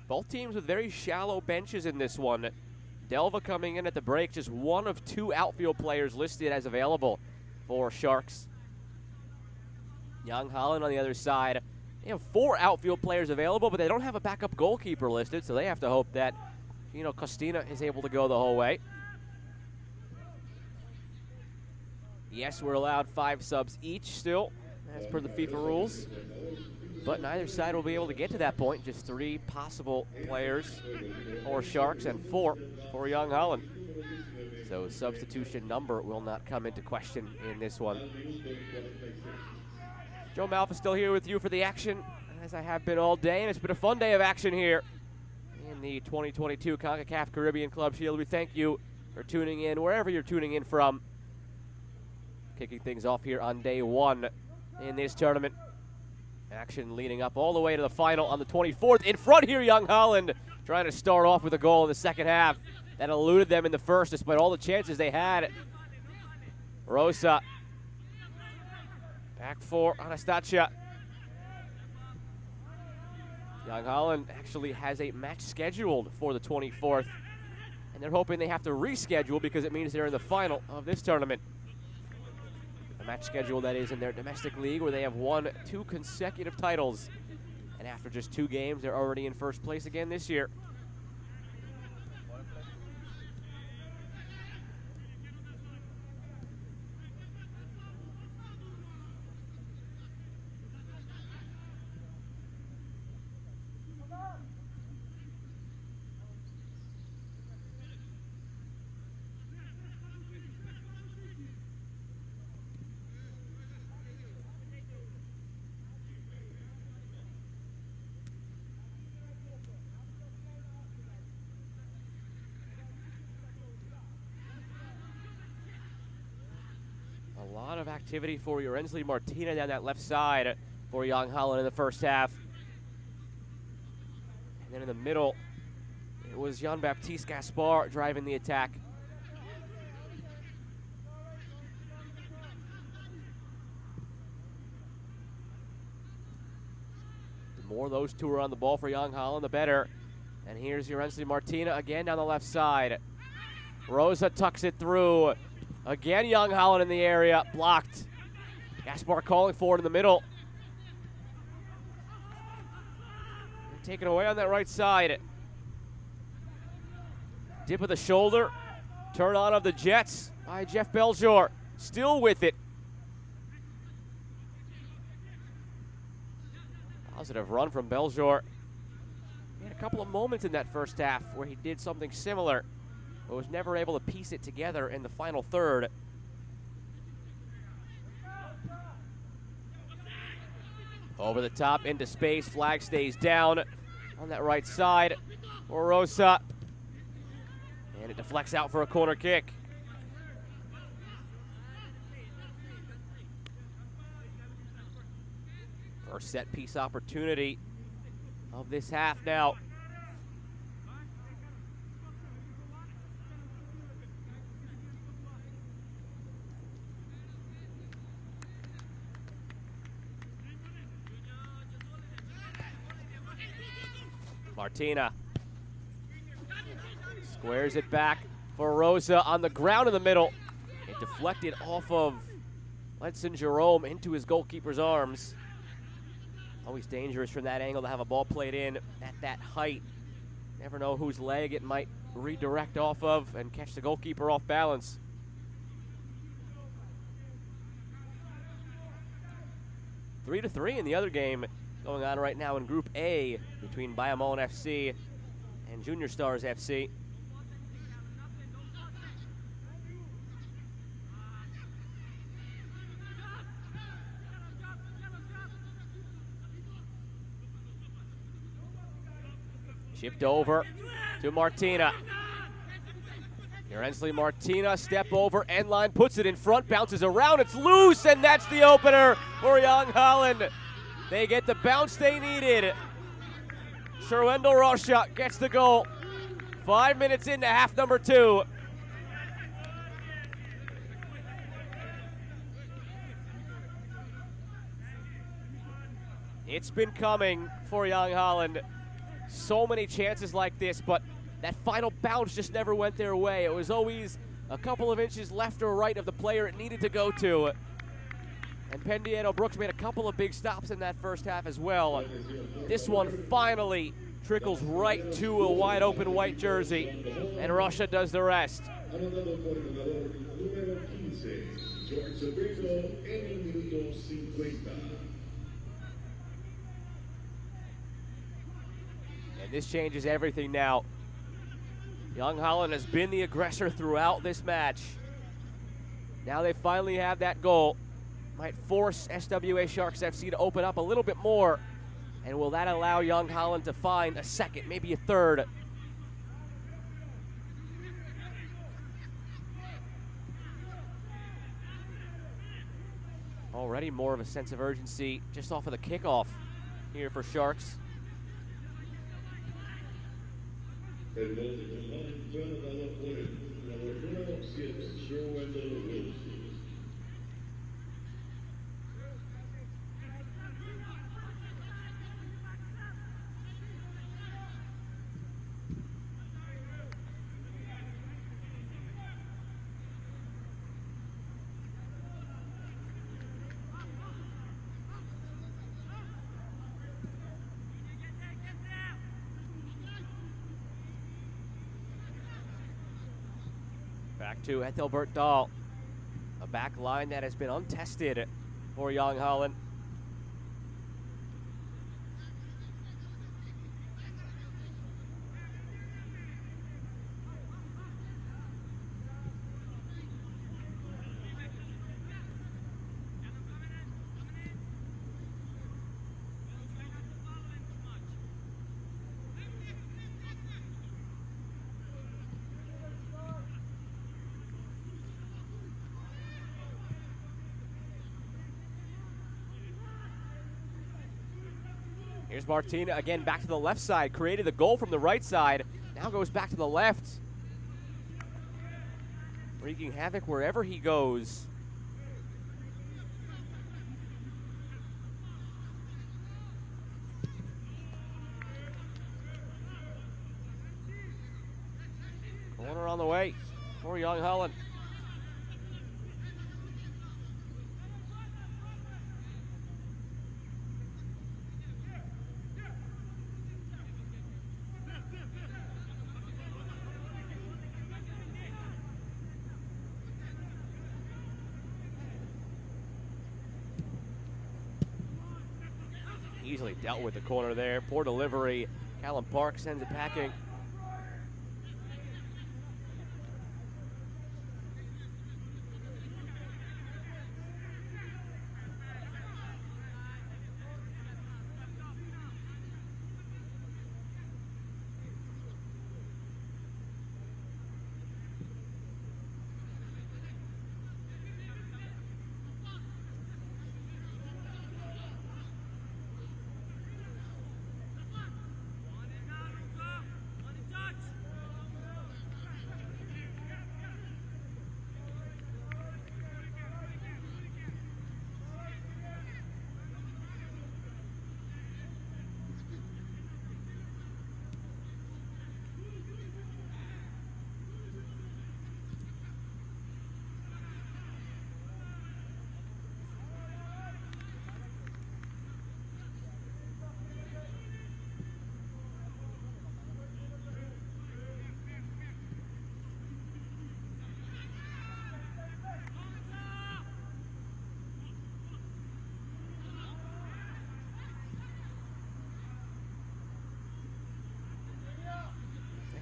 Both teams with very shallow benches in this one. Delva coming in at the break, just one of two outfield players listed as available for Sharks. Jong Holland on the other side. They have 4 outfield players available, but they don't have a backup goalkeeper listed, so they have to hope that Costina is able to go the whole way. Yes, we're allowed 5 subs each still, as per the FIFA rules. But neither side will be able to get to that point. Just 3 possible players for Sharks and 4 for Jong Holland. So substitution number will not come into question in this one. Joe Malfa still here with you for the action, as I have been all day, and it's been a fun day of action here in the 2022 Concacaf Caribbean Club Shield. We thank you for tuning in wherever you're tuning in from. Kicking things off here on day 1 in this tournament. Action leading up all the way to the final on the 24th. In front here, Jong Holland trying to start off with a goal in the second half. That eluded them in the first, despite all the chances they had. Rosa. Back for Anastasia. Jong Holland actually has a match scheduled for the 24th. And they're hoping they have to reschedule because it means they're in the final of this tournament. Match schedule that is in their domestic league, where they have won 2 consecutive titles. And after just 2 games, they're already in first place again this year. A lot of activity for Yorensley Martina down that left side for Jong Holland in the first half. And then in the middle, it was Jean-Baptiste Gaspar driving the attack. The more those two are on the ball for Jong Holland, the better. And here's Yorensley Martina again down the left side. Rosa tucks it through. Again, Jong Holland in the area, blocked. Gaspar calling for it in the middle. Taken away on that right side. Dip of the shoulder. Turn on of the Jets by Jeff Beljour. Still with it. Positive run from Beljour. He had a couple of moments in that first half where he did something similar, but was never able to piece it together in the final third. Over the top, into space, flag stays down on that right side for Rosa. And it deflects out for a corner kick. First set piece opportunity of this half now. Martina squares it back for Rosa on the ground in the middle. It deflected off of Letson Jerome into his goalkeeper's arms. Always dangerous from that angle to have a ball played in at that height. Never know whose leg it might redirect off of and catch the goalkeeper off balance. Three to three in the other game going on right now in Group A between Bayamon FC and Junior Stars FC. Shipped over to Martina. Ensley Martina, step over, end line, puts it in front, bounces around, it's loose, and that's the opener for Jong Holland. They get the bounce they needed. Sherwendel Rocha gets the goal. 5 minutes into half number 2. It's been coming for Jong Holland. So many chances like this, but that final bounce just never went their way. It was always a couple of inches left or right of the player it needed to go to. And Pendiano Brooks made a couple of big stops in that first half as well. This one finally trickles right to a wide open white jersey, and Russia does the rest. And this changes everything now. Jong Holland has been the aggressor throughout this match. Now they finally have that goal. Might force SWA Sharks FC to open up a little bit more. And will that allow Jong Holland to find a second, maybe a third? Already more of a sense of urgency just off of the kickoff here for Sharks. El gol de Jong Holland fue anotado por el jugador número 7, Sherwendel Wilson. Back to Ethelbert Dahl, a back line that has been untested for Jong Holland. Here's Martina again, back to the left side, created the goal from the right side, now goes back to the left. Wreaking havoc wherever he goes. Corner on the way for Jong Holland. Easily dealt with the corner there. Poor delivery. Callum Park sends it packing.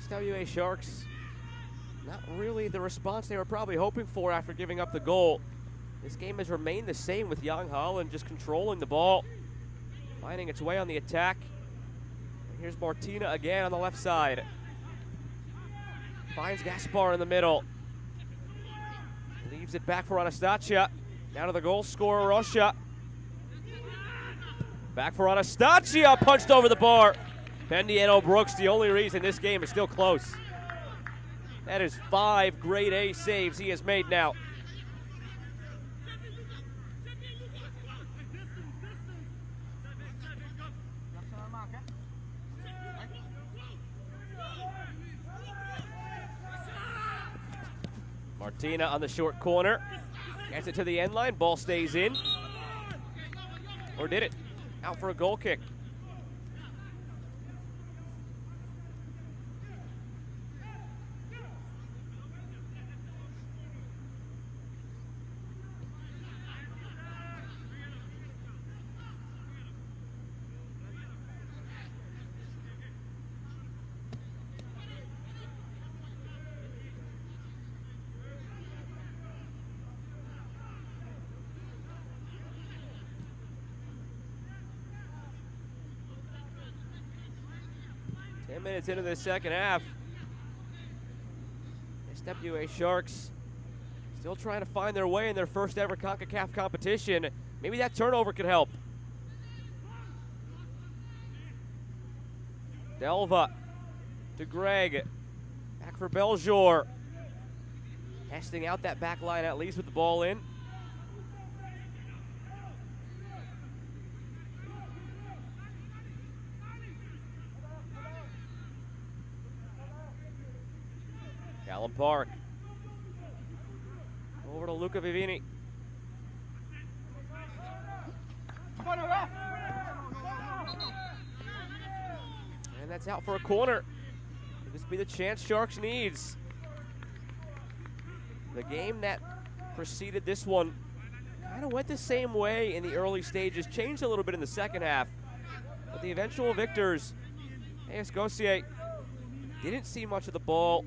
SWA Sharks, not really the response they were probably hoping for after giving up the goal. This game has remained the same with Jong Holland just controlling the ball, finding its way on the attack. And here's Martina again on the left side. Finds Gaspar in the middle. Leaves it back for Anastasia. Down to the goal scorer, Rocha. Back for Anastasia, punched over the bar. Pendiano Brooks, the only reason this game is still close. That is 5 grade A saves he has made now. Martina on the short corner. Gets it to the end line. Ball stays in. Or did it? Out for a goal kick. Minutes into the second half. SWA Sharks still trying to find their way in their first ever Concacaf competition. Maybe that turnover could help. Delva to Greg. Back for Beljour. Testing out that back line at least with the ball in. Callum Park. Over to Luca Vivini. And that's out for a corner. Could this be the chance Sharks needs? The game that preceded this one kind of went the same way in the early stages, changed a little bit in the second half. But the eventual victors, AS Gossier, didn't see much of the ball.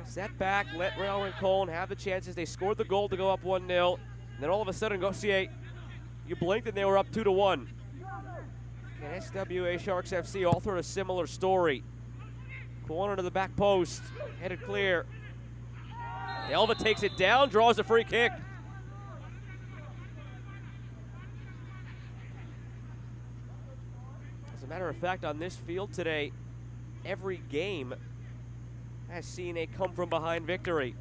Set back, let Real Rincon have the chances. They scored the goal to go up 1-0. And then all of a sudden, Gossier, you blinked and they were up 2-1. And SWA Sharks FC all through a similar story. Corner to the back post, headed clear. Elva takes it down, draws a free kick. As a matter of fact, on this field today, every game has seen a come-from-behind victory.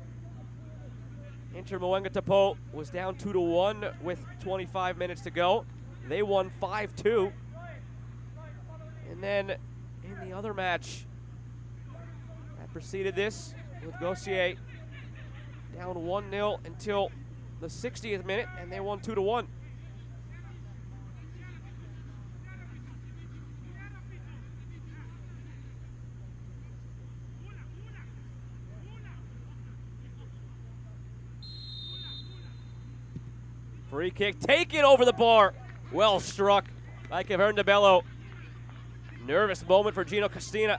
Inter Moenga-Tapo was down 2-1 with 25 minutes to go. They won 5-2. And then in the other match that preceded this, with Gossier down 1-0 until the 60th minute, and they won 2-1. Free kick taken over the bar. Well struck by Cavern de Bello. Nervous moment for Gino Castina.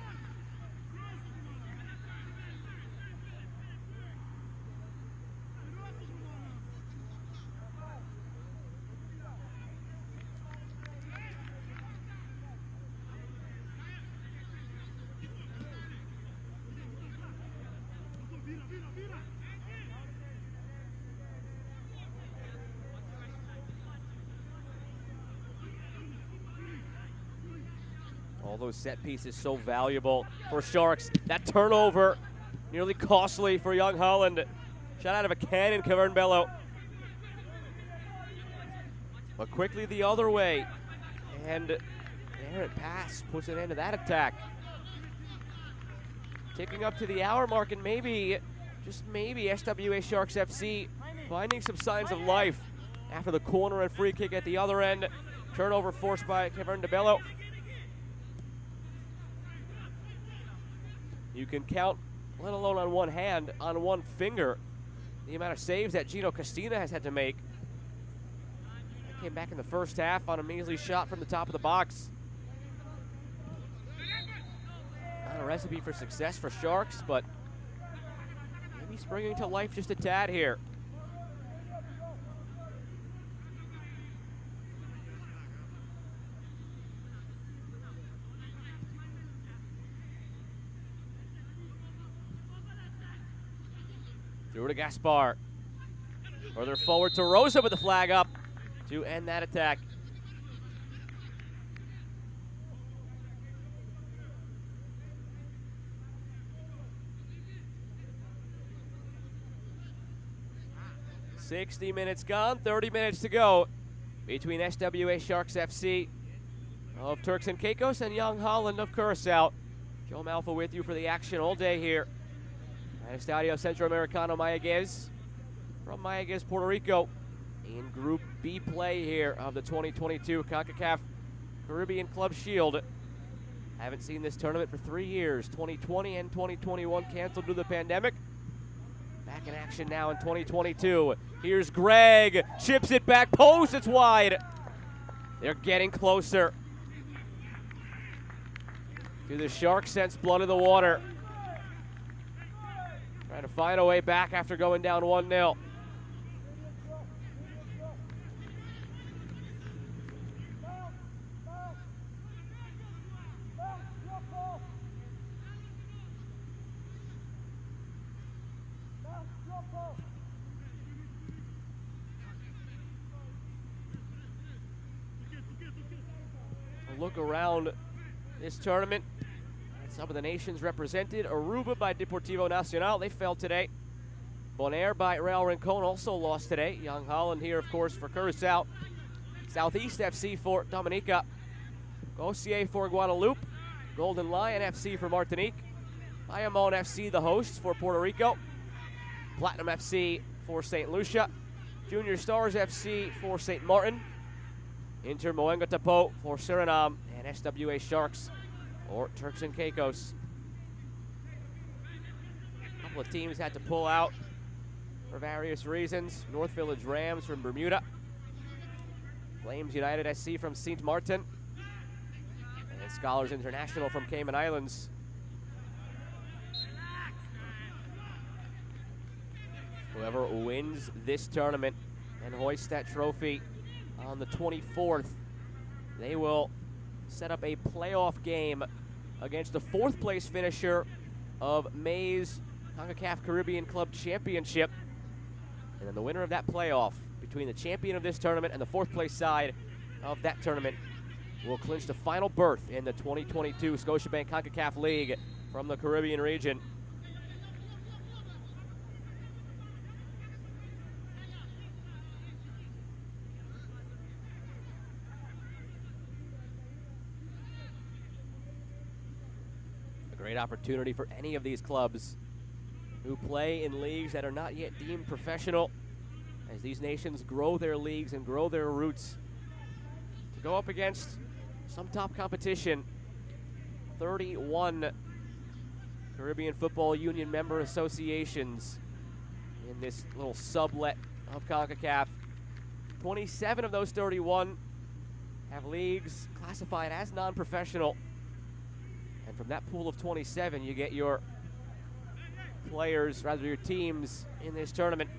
All those set pieces so valuable for Sharks. That turnover nearly costly for Jong Holland. Shot out of a cannon, Cavern Bello. But quickly the other way. And an errant pass puts an end to that attack. Ticking up to the hour mark, and maybe, just maybe, SWA Sharks FC finding some signs of life after the corner and free kick at the other end. Turnover forced by Cavern de Bello. You can count, let alone on one hand, on one finger, the amount of saves that Gino Castina has had to make. That came back in the first half on a measly shot from the top of the box. recipe for success for Sharks, but maybe springing to life just a tad here. Through to Gaspar. Further forward to Rosa with the flag up to end that attack. "60 minutes gone, 30 minutes to go between SWA Sharks FC of Turks and Caicos and Jong Holland of Curacao. Joe Malfa with you for the action all day here at Estadio Centroamericano Mayaguez from Mayaguez, Puerto Rico, in Group B play here of the 2022 Concacaf Caribbean Club Shield. Haven't seen this tournament for 3 years, 2020 and 2021 canceled due to the pandemic. Back in action now in 2022. Here's Greg, chips it back post, it's wide. They're getting closer to the Sharks sense blood in the water. Trying to find a way back after going down 1-0. Look around this tournament. Some of the nations represented. Aruba by Deportivo Nacional, they fell today. Bonaire by Real Rincon also lost today. Jong Holland here, of course, for Curacao. Southeast FC for Dominica. Gosier for Guadeloupe. Golden Lion FC for Martinique. Bayamon FC, the hosts, for Puerto Rico. Platinum FC for St. Lucia. Junior Stars FC for St. Martin. Inter Moenga Tapo for Suriname, and SWA Sharks for Turks and Caicos. A couple of teams had to pull out for various reasons. North Village Rams from Bermuda. Flames United SC from Saint Martin. And Scholars International from Cayman Islands. Whoever wins this tournament and hoists that trophy on the 24th, they will set up a playoff game against the 4th place finisher of May's Concacaf Caribbean Club Championship. And then the winner of that playoff between the champion of this tournament and the 4th place side of that tournament will clinch the final berth in the 2022 Scotiabank Concacaf League from the Caribbean region. Great opportunity for any of these clubs who play in leagues that are not yet deemed professional, as these nations grow their leagues and grow their roots, to go up against some top competition. 31 Caribbean Football Union member associations in this little sublet of CONCACAF. 27 of those 31 have leagues classified as non-professional. And from that pool of 27, you get your players, rather your teams in this tournament.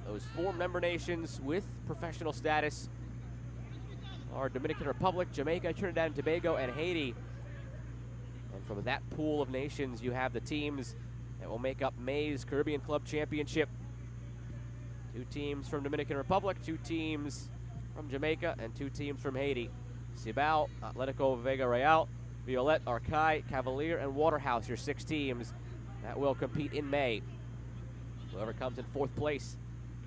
Those 4 member nations with professional status are Dominican Republic, Jamaica, Trinidad and Tobago, and Haiti. And from that pool of nations, you have the teams that will make up May's Caribbean Club Championship. 2 teams from Dominican Republic, 2 teams from Jamaica, and 2 teams from Haiti. Cibao, Atletico Vega Real, Violet, Arcai, Cavalier, and Waterhouse, your 6 teams that will compete in May. Whoever comes in 4th place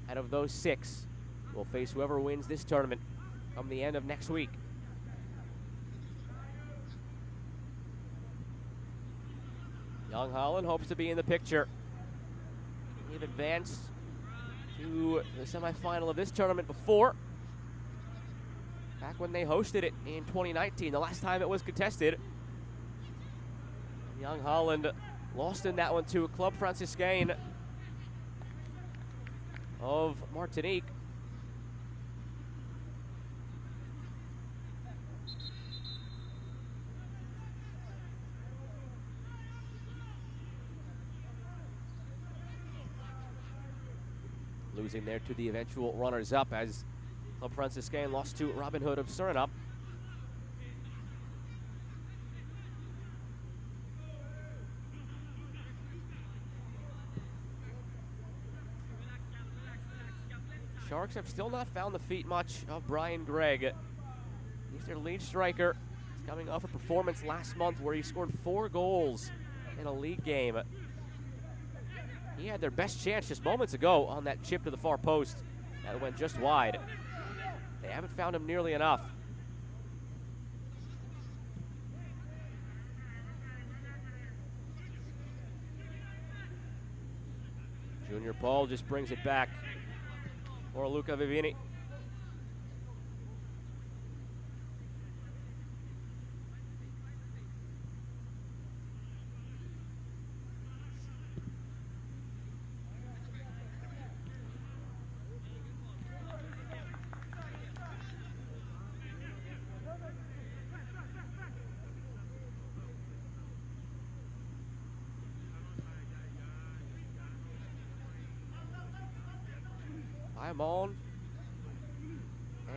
out of those 6 will face whoever wins this tournament come the end of next week. Jong Holland hopes to be in the picture. They've advanced to the semifinal of this tournament before, back when they hosted it in 2019, the last time it was contested. Jong Holland lost in that one to Club Franciscain of Martinique. losing there to the eventual runners-up as Club Franciscan lost to Robin Hood of Suriname. Sharks have still not found the feet much of Brian Gregg. He's their lead striker. He's coming off a performance last month where he scored 4 goals in a league game. He had their best chance just moments ago on that chip to the far post that went just wide. They haven't found him nearly enough. Junior Paul just brings it back for Luca Vivini. Iamon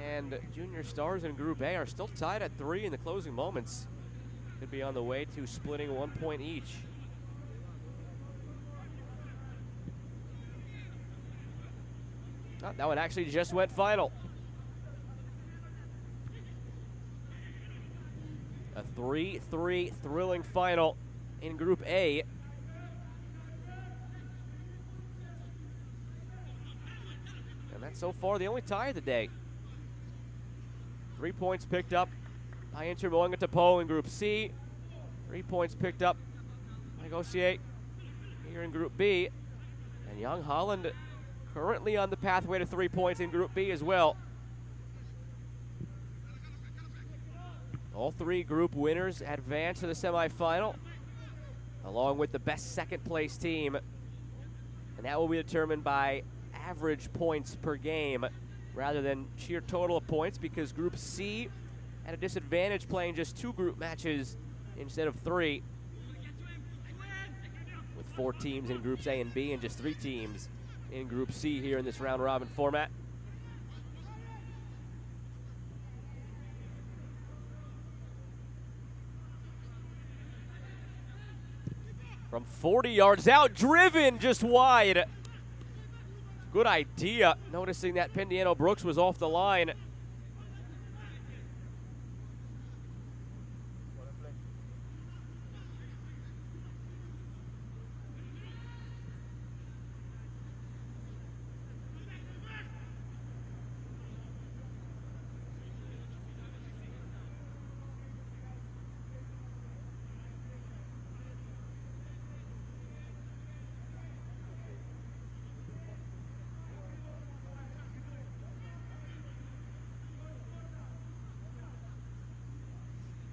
and Junior Stars in Group A are still tied at 3 in the closing moments. Could be on the way to splitting 1 point each. Oh, that one actually just went final. A 3-3 thrilling final in Group A. That's so far the only tie of the day. 3 points picked up by Inter Moanga-Tapo in Group C. 3 points picked up by Gossier here in Group B. And Jong Holland currently on the pathway to 3 points in Group B as well. All 3 group winners advance to the semifinal, along with the best second place team. And that will be determined by average points per game rather than sheer total of points, because Group C at a disadvantage playing just 2 group matches instead of 3, with 4 teams in Groups A and B and just 3 teams in Group C here in this round robin format. From 40 yards out, driven just wide. Good idea, noticing that Pendiano Brooks was off the line.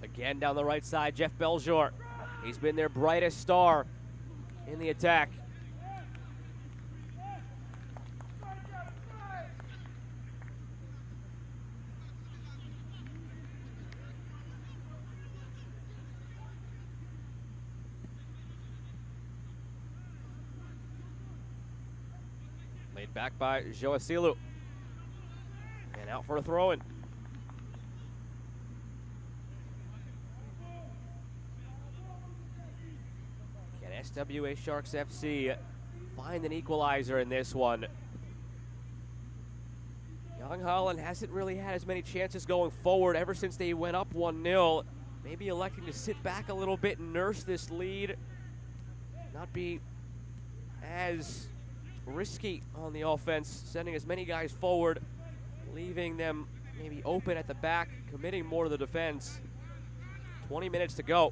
Again down the right side, Jeff Beljour. He's been their brightest star in the attack. Laid back by Joasilu. And out for a throw-in. SWA Sharks FC find an equalizer in this one. Jong Holland hasn't really had as many chances going forward ever since they went up 1-0. Maybe electing to sit back a little bit and nurse this lead. Not be as risky on the offense, sending as many guys forward, leaving them maybe open at the back, committing more to the defense. 20 minutes to go.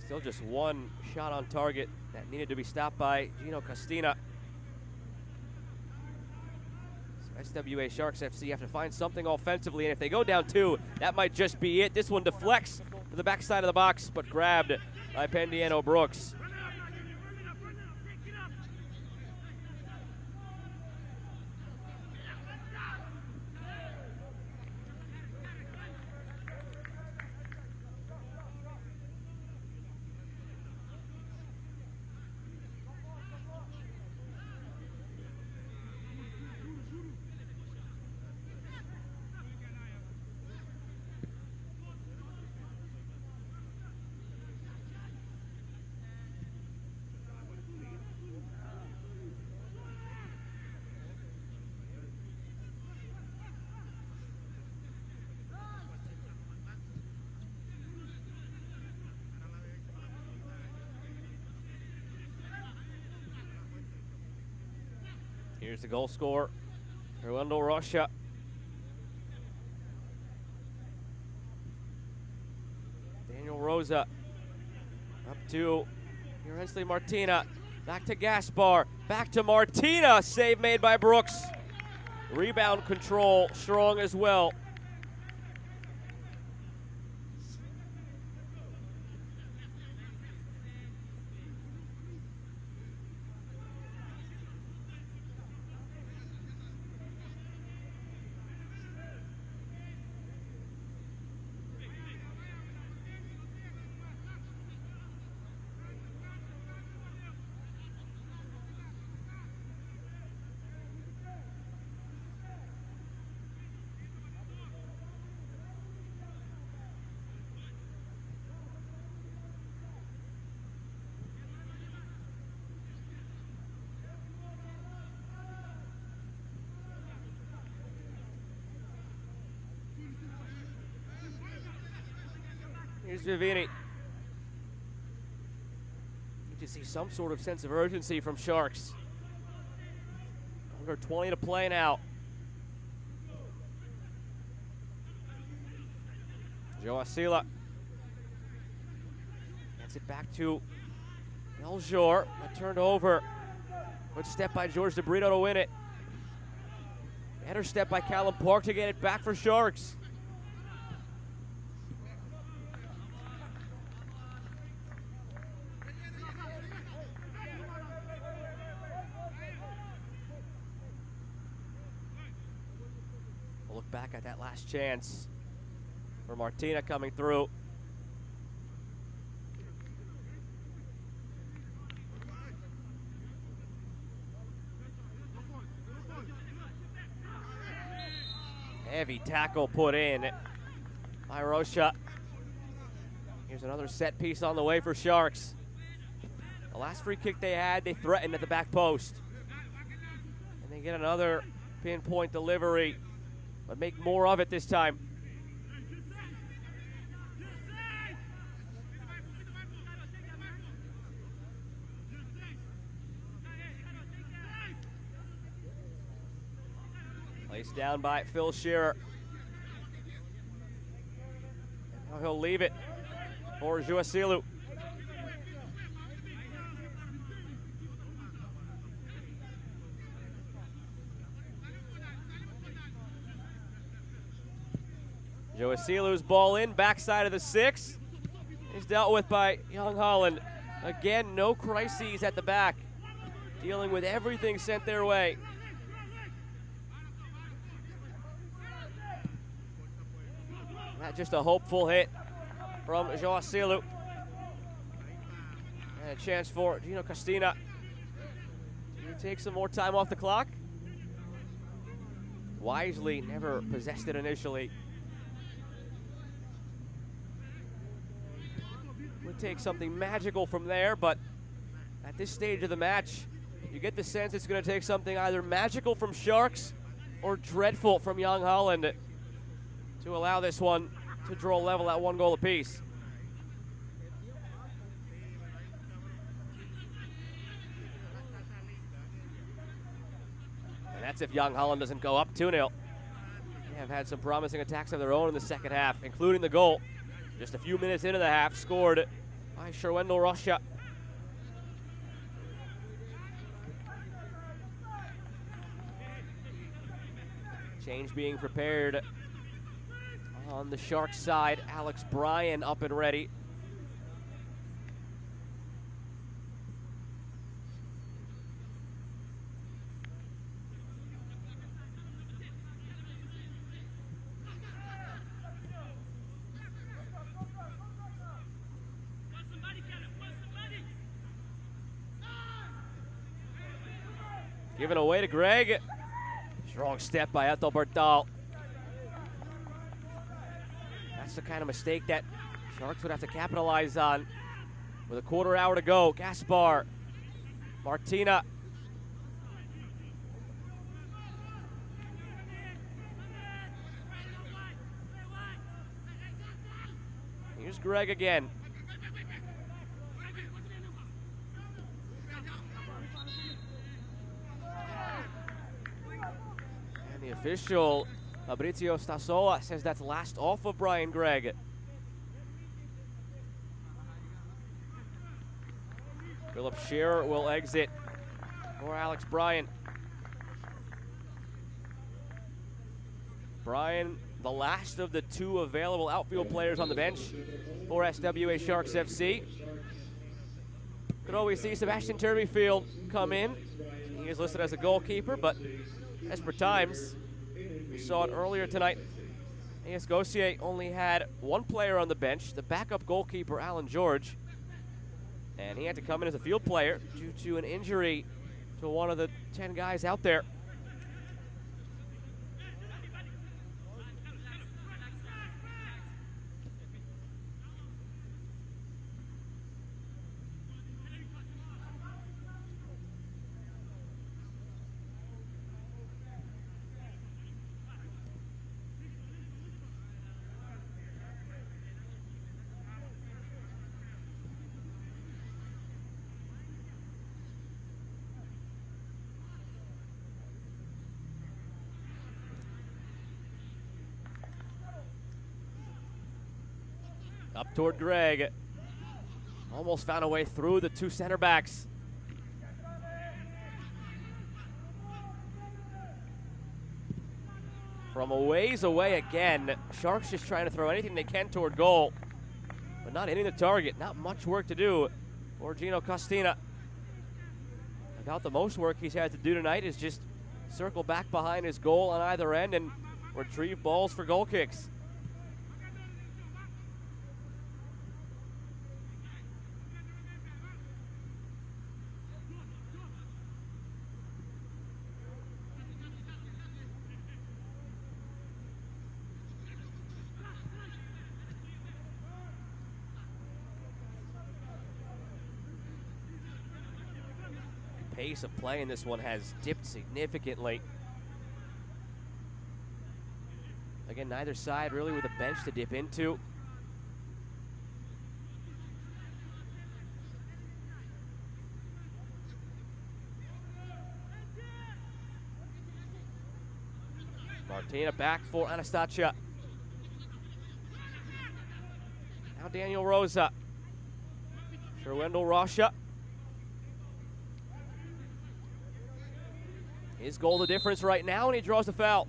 Still just 1 shot on target that needed to be stopped by Gino Castina. So SWA Sharks FC have to find something offensively, and if they go down 2, that might just be it. This one deflects to the backside of the box, but grabbed by Pendiano Brooks. Here's the goal scorer, Fernando Rocha. Daniel Rosa up to Hensley Martina. Back to Gaspar. Back to Martina. Save made by Brooks. Rebound control strong as well. Here's Vivini. Need to see some sort of sense of urgency from Sharks. Under 20 to play now. Joe Asila gets it back to Eljor, but turned over. Good step by George DeBrito to win it. Better step by Callum Park to get it back for Sharks. We'll look back at that last chance for Martina coming through. Heavy tackle put in by Rocha. Here's another set piece on the way for Sharks. The last free kick they had, they threatened at the back post. And they get another pinpoint delivery, but make more of it this time. Placed down by Phil Shearer. Now he'll leave it for Juasilu. Juasilu's ball in, backside of the 6. Is dealt with by Jong Holland. Again, no crises at the back. Dealing with everything sent their way. Not just a hopeful hit from Juasilu. And a chance for Gino Castina to take some more time off the clock. Wisely never possessed it initially. Would take something magical from there, but at this stage of the match, you get the sense it's going to take something either magical from Sharks or dreadful from Jong Holland to allow this one to draw level at 1 goal apiece. And that's if Jong Holland doesn't go up 2-0. They have had some promising attacks of their own in the second half, including the goal. Just a few minutes into the half, scored by Sherwendel Rocha. Change being prepared on the Sharks side. Alex Bryan up and ready. Given away to Greg. Strong step by Ethel Bertal. That's the kind of mistake that Sharks would have to capitalize on. With a quarter hour to go, Gaspar, Martina. Here's Greg again. official, Fabrizio Stasola, says that's last off of Brian Gregg. Philip Shearer will exit for Alex Bryan. Bryan, the last of the 2 available outfield players on the bench for SWA Sharks FC. Could always see Sebastian Turbyfield come in. He is listed as a goalkeeper, but as per times, we saw it earlier tonight. AS Gautier only had 1 player on the bench, the backup goalkeeper, Alan George. And he had to come in as a field player due to an injury to one of the 10 guys out there. Up toward Gregg. Almost found a way through the 2 center backs. From a ways away again. Sharks just trying to throw anything they can toward goal, but not hitting the target. Not much work to do for Gino Costina. About the most work he's had to do tonight is just circle back behind his goal on either end and retrieve balls for goal kicks. Pace of play in this one has dipped significantly. Again, neither side really with a bench to dip into. Martina back for Anastasia. Now Daniel Rosa. Sherwendel Rasha. His goal the difference right now, and he draws the foul.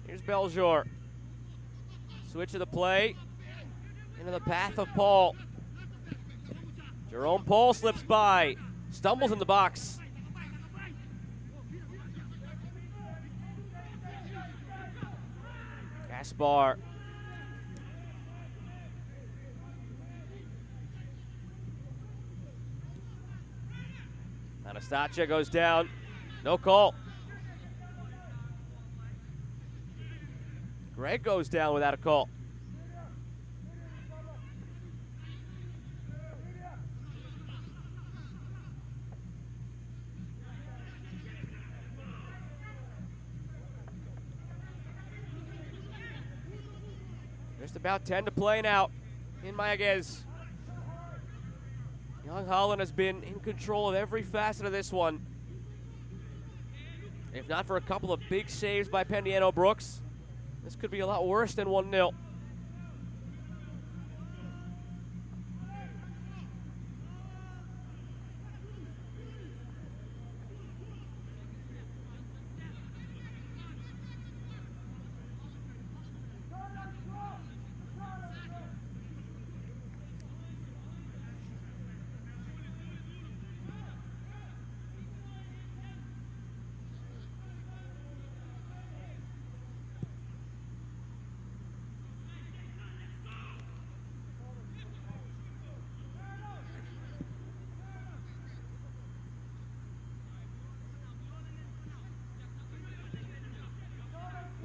Here's Beljour. Switch of the play into the path of Paul. Jerome Paul slips by, stumbles in the box. Gaspar. Anastasia goes down. No call. Gregg goes down without a call. Just about 10 to play now in Mayaguez. Jong Holland has been in control of every facet of this one. If not for a couple of big saves by Pendiano Brooks, this could be a lot worse than 1-0.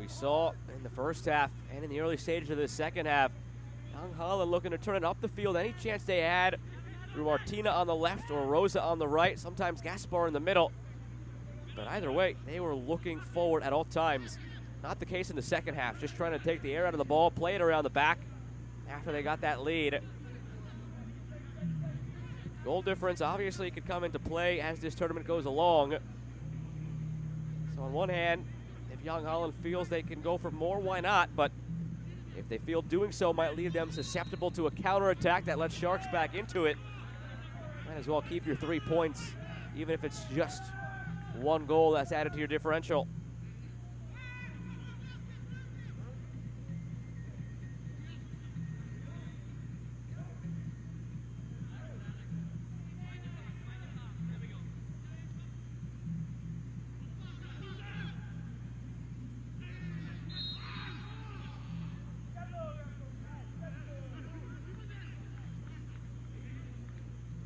saw in the first half and in the early stages of the second half, Jong Holland looking to turn it up the field any chance they had through Martina on the left or Rosa on the right, sometimes Gaspar in the middle. But either way, they were looking forward at all times. Not the case in the second half, just trying to take the air out of the ball, play it around the back after they got that lead. Goal difference obviously could come into play as this tournament goes along. So on one hand, if Jong Holland feels they can go for more, why not? But if they feel doing so might leave them susceptible to a counterattack that lets Sharks back into it, might as well keep your 3 points, even if it's just one goal that's added to your differential.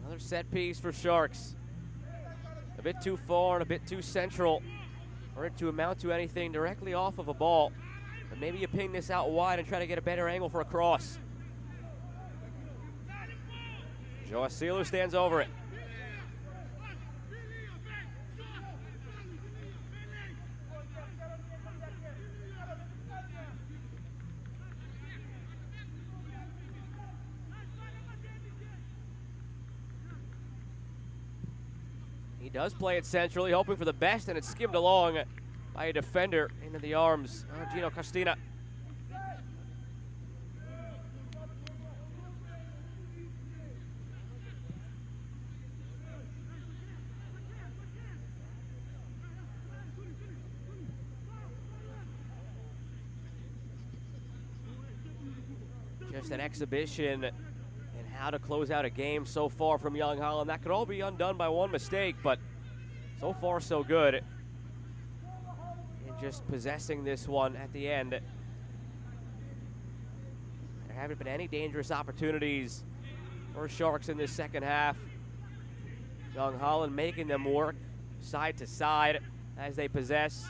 Another set piece for Sharks. A bit too far and a bit too central for it to amount to anything directly off of a ball. But maybe you ping this out wide and try to get a better angle for a cross. Joa Sealer stands over it. He does play it centrally, hoping for the best, and it's skimmed along by a defender into the arms of Gino Castina. Just an exhibition and how to close out a game so far from Jong Holland. That could all be undone by one mistake, but so far so good. And just possessing this one at the end. There haven't been any dangerous opportunities for Sharks in this second half. Jong Holland making them work side to side as they possess.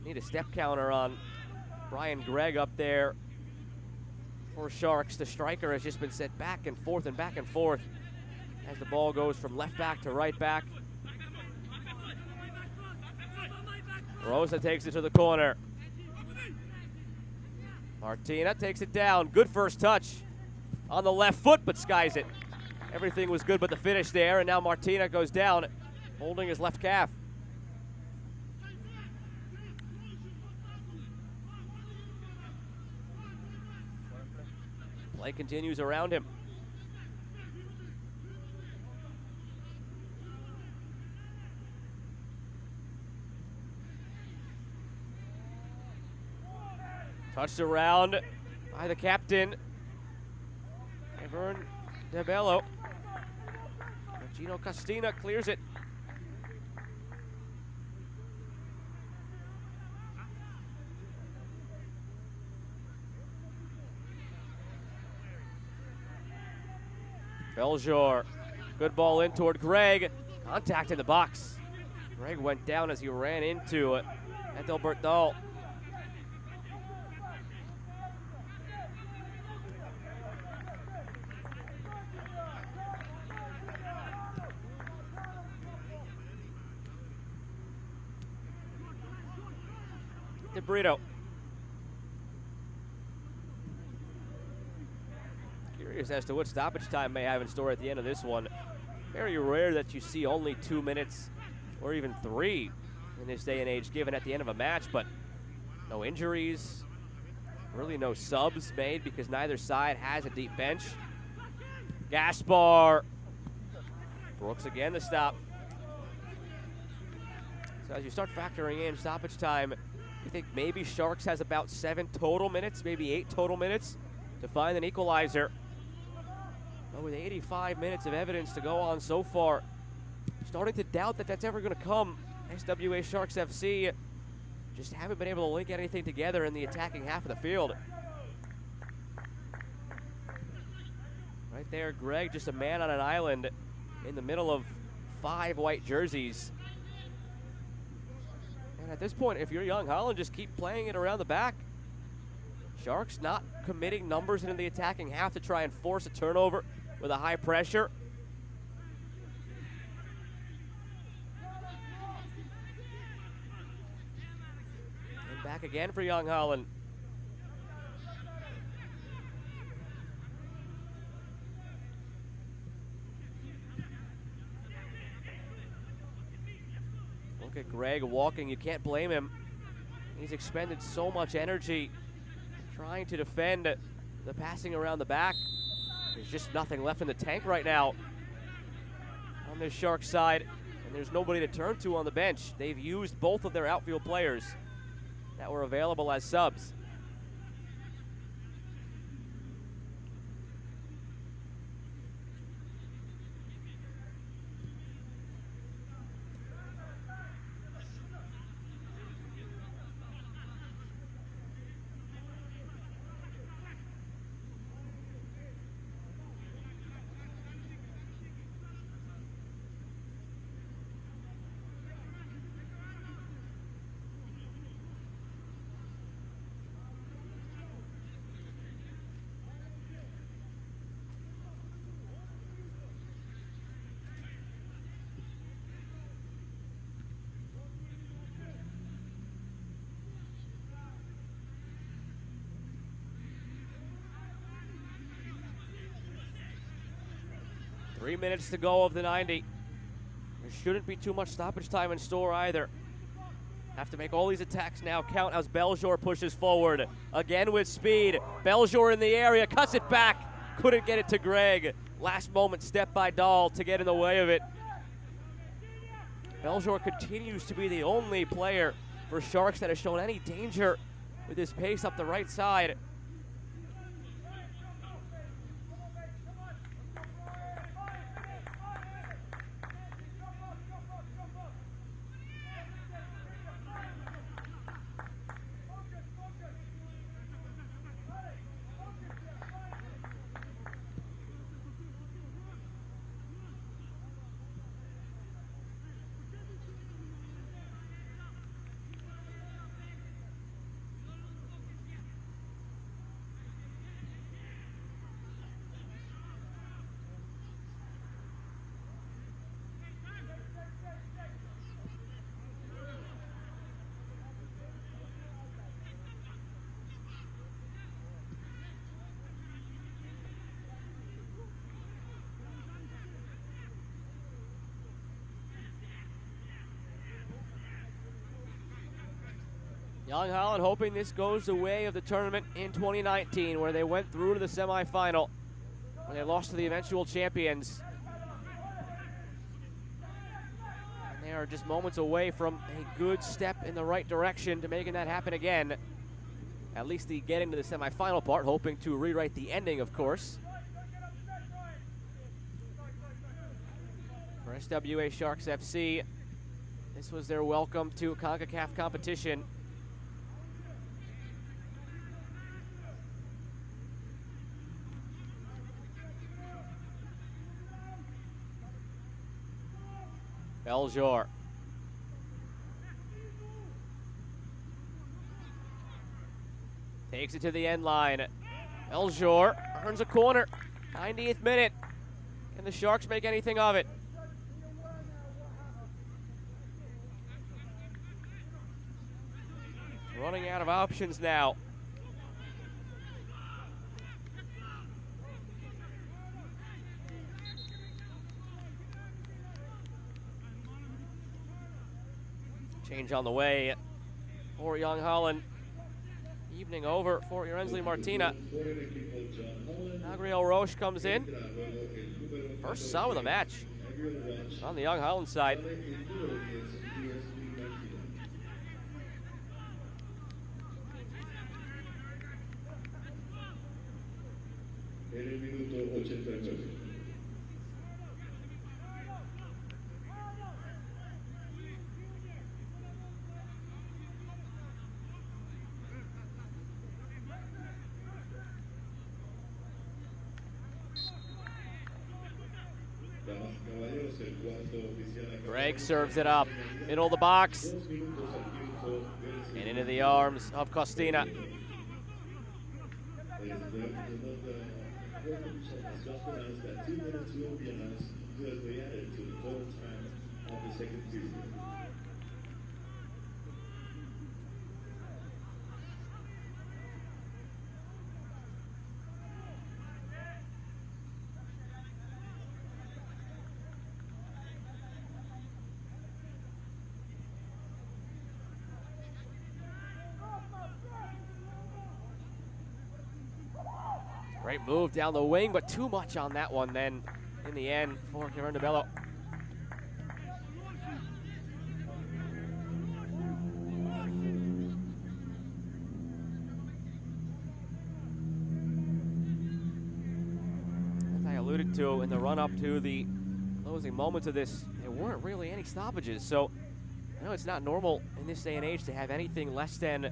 Need a step counter on Brian Gregg up there for Sharks. The striker has just been sent back and forth as the ball goes from left back to right back. Rosa takes it to the corner. Martina takes it down. Good first touch on the left foot, but skies it. Everything was good but the finish there, and now Martina goes down, holding his left calf. Play continues around him. Touched around by the captain, Ivern DeBello. Gino Castina clears it. Beljour, good ball in toward Gregg. Contact in the box. Gregg went down as he ran into Ethelbert Dahl. DeBrito. Curious as to what stoppage time may have in store at the end of this one. Very rare that you see only 2 minutes or even 3 in this day and age given at the end of a match, but no injuries, really no subs made because neither side has a deep bench. Gaspar. Brooks again the stop. So as you start factoring in stoppage time, you think maybe Sharks has about 7 total minutes, maybe 8 total minutes to find an equalizer. But with 85 minutes of evidence to go on so far, starting to doubt that that's ever going to come. SWA Sharks FC just haven't been able to link anything together in the attacking half of the field. Right there, Gregg, just a man on an island in the middle of 5 white jerseys. And at this point, if you're Young Holland, just keep playing it around the back. Sharks not committing numbers into the attacking half to try and force a turnover with a high pressure. And back again for Young Holland. Look at Greg walking. You can't blame him. He's expended so much energy trying to defend the passing around the back. There's just nothing left in the tank right now on this Sharks side, and there's nobody to turn to on the bench. They've used both of their outfield players that were available as subs. Three minutes to go of the 90. There shouldn't be too much stoppage time in store either. Have to make all these attacks now count as Beljour pushes forward. Again with speed. Beljour in the area, cuts it back. Couldn't get it to Greg. Last moment step by Dahl to get in the way of it. Beljour continues to be the only player for Sharks that has shown any danger with his pace up the right side. Young Holland hoping this goes the way of the tournament in 2019, where they went through to the semifinal when they lost to the eventual champions. And they are just moments away from a good step in the right direction to making that happen again. At least the getting to the semifinal part, hoping to rewrite the ending, of course. For SWA Sharks FC, this was their welcome to Concacaf competition. Beljour. Takes it to the end line. Beljour earns a corner. 90th minute. Can the Sharks make anything of it? Running out of options now. Change on the way for Young Holland. Evening over for Yorensley Martina. Gabriel Roche comes in. First sub of the match on the Young Holland side. Greg serves it up, middle of the box. Into the arms of Costina. That 2 minutes will be announced because they added to the total time of the second period. Great move down the wing, but too much on that one then in the end for Karen DeBello. As I alluded to in the run-up to the closing moments of this, there weren't really any stoppages. So I know it's not normal in this day and age to have anything less than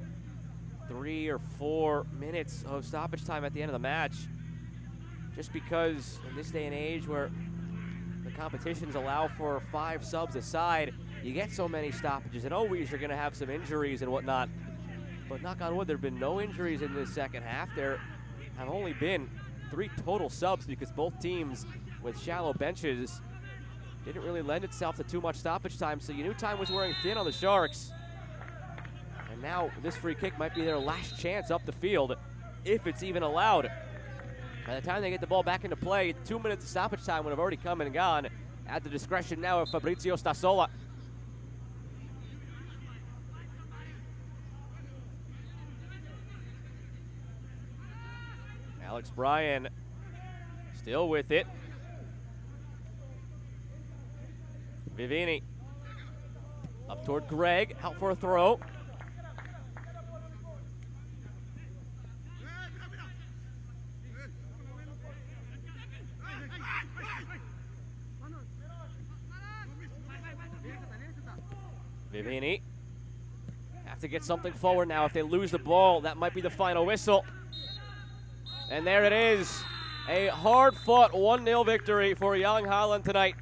3 or 4 minutes of stoppage time at the end of the match, just because in this day and age where the competitions allow for 5 subs aside, you get so many stoppages, and always you're going to have some injuries and whatnot. But knock on wood, there have been no injuries in this second half. There have only been 3 total subs because both teams with shallow benches didn't really lend itself to too much stoppage time, so you knew time was wearing thin on the Sharks. And now this free kick might be their last chance up the field, if it's even allowed. By the time they get the ball back into play, 2 minutes of stoppage time would have already come and gone at the discretion now of Fabrizio Stassola. Alex Bryan still with it. Vivini up toward Greg, out for a throw. Vivini have to get something forward now. If they lose the ball, that might be the final whistle. And there it is, a hard-fought 1-0 victory for Jong Holland tonight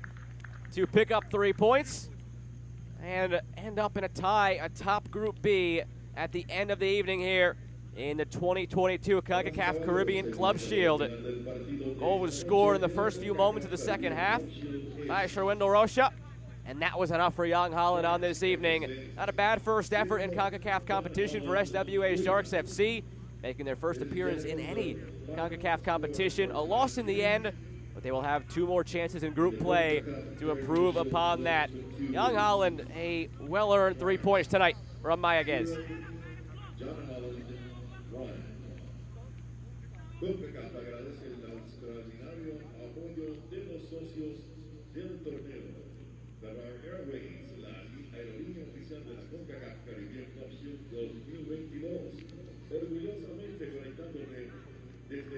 to pick up 3 points and end up in a tie atop Group B at the end of the evening here in the 2022 Concacaf Caribbean Club Shield. Goal was scored in the first few moments of the second half by Sherwindo Rocha, and that was enough for Jong Holland on this evening. Not a bad first effort in CONCACAF competition for SWA Sharks FC, making their first appearance in any CONCACAF competition. A loss in the end, but they will have 2 more chances in group play to improve upon that. Jong Holland, a well-earned 3 points tonight from Mayaguez. Concacaf agradece el extraordinario apoyo de los socios del torneo. Qatar Airways, la aerolínea oficial de la Concacaf Caribbean Club Shield 2022, orgullosamente conectándose desde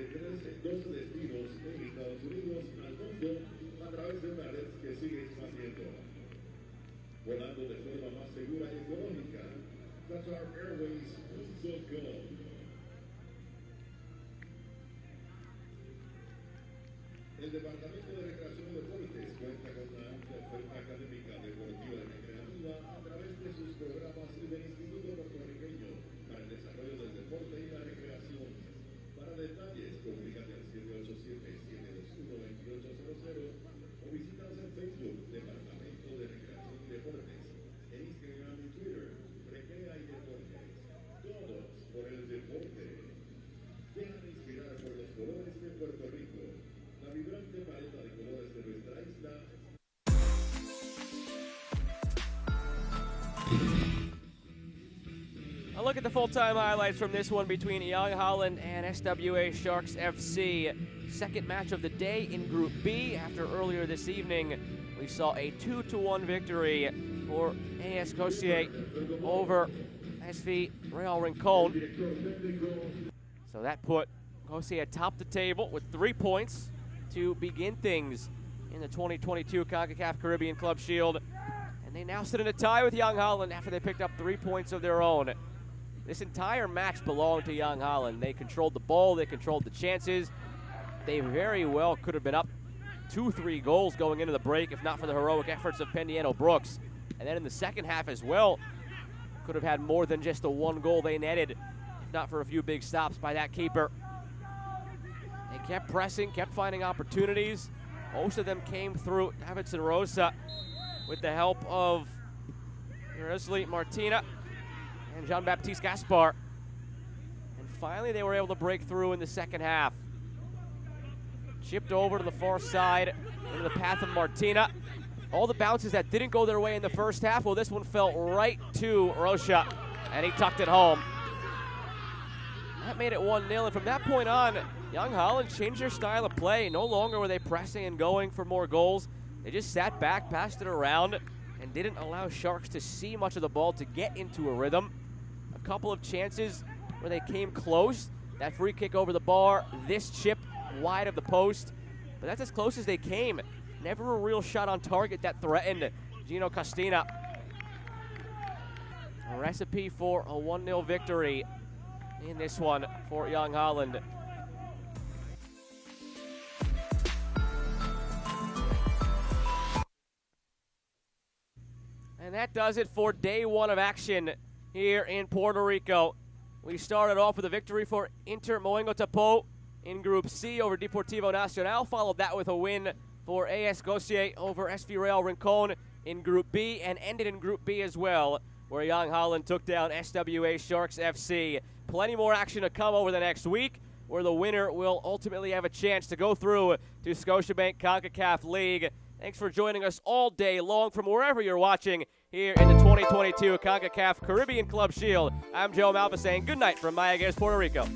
12 destinos en Estados Unidos al mundo a través de una red que sigue expandiendo. Volando de forma más segura y económica, QatarAirways.com. El Departamento de Recreación y Deportes cuenta con una amplia oferta académica, deportiva y recreativa a través de sus programas y del Instituto Puertorriqueño para el Desarrollo del Deporte y la Recreación. Para detalles, comunícate al 787-721-2800 o visítanos en Facebook, Departamento de Recreación y Deportes, en Instagram y Twitter, Recrea y Deportes. Todos por el deporte. Déjate inspirar por los colores de Puerto Rico. La vibrante paleta de colores de nuestra isla. A look at the full-time highlights from this one between Jong Holland and SWA Sharks FC. Second match of the day in Group B. After earlier this evening, we saw a 2-1 victory for AS Cossier over SV Real Rincon. So that put Cossier atop the table with 3 points to begin things in the 2022 CONCACAF Caribbean Club Shield. And they now sit in a tie with Jong Holland after they picked up 3 points of their own. This entire match belonged to Jong Holland. They controlled the ball, they controlled the chances. They very well could have been up 2-3 goals going into the break if not for the heroic efforts of Pendiano Brooks. And then in the second half as well, could have had more than just the one goal they netted, if not for a few big stops by that keeper. They kept pressing, kept finding opportunities. Most of them came through Davidson Rosa with the help of Resli Martina and Jean-Baptiste Gaspar. And finally they were able to break through in the second half. Chipped over to the far side into the path of Martina. All the bounces that didn't go their way in the first half, well, this one fell right to Rocha, and he tucked it home. That made it 1-0, and from that point on, Jong Holland changed their style of play. No longer were they pressing and going for more goals. They just sat back, passed it around, and didn't allow Sharks to see much of the ball to get into a rhythm. A couple of chances where they came close. That free kick over the bar, this chip wide of the post, but that's as close as they came. Never a real shot on target that threatened Gino Costina. A recipe for a 1-0 victory in this one for Jong Holland. And that does it for day one of action here in Puerto Rico. We started off with a victory for Inter Moengo Tapo in Group C over Deportivo Nacional, followed that with a win for AS Gosier over SV Real Rincon in Group B, and ended in Group B as well, where Jong Holland took down SWA Sharks FC. Plenty more action to come over the next week, where the winner will ultimately have a chance to go through to Scotiabank Concacaf League. Thanks for joining us all day long from wherever you're watching here in the 2022 Concacaf Caribbean Club Shield. I'm Joe Malva saying good night from Mayaguez, Puerto Rico.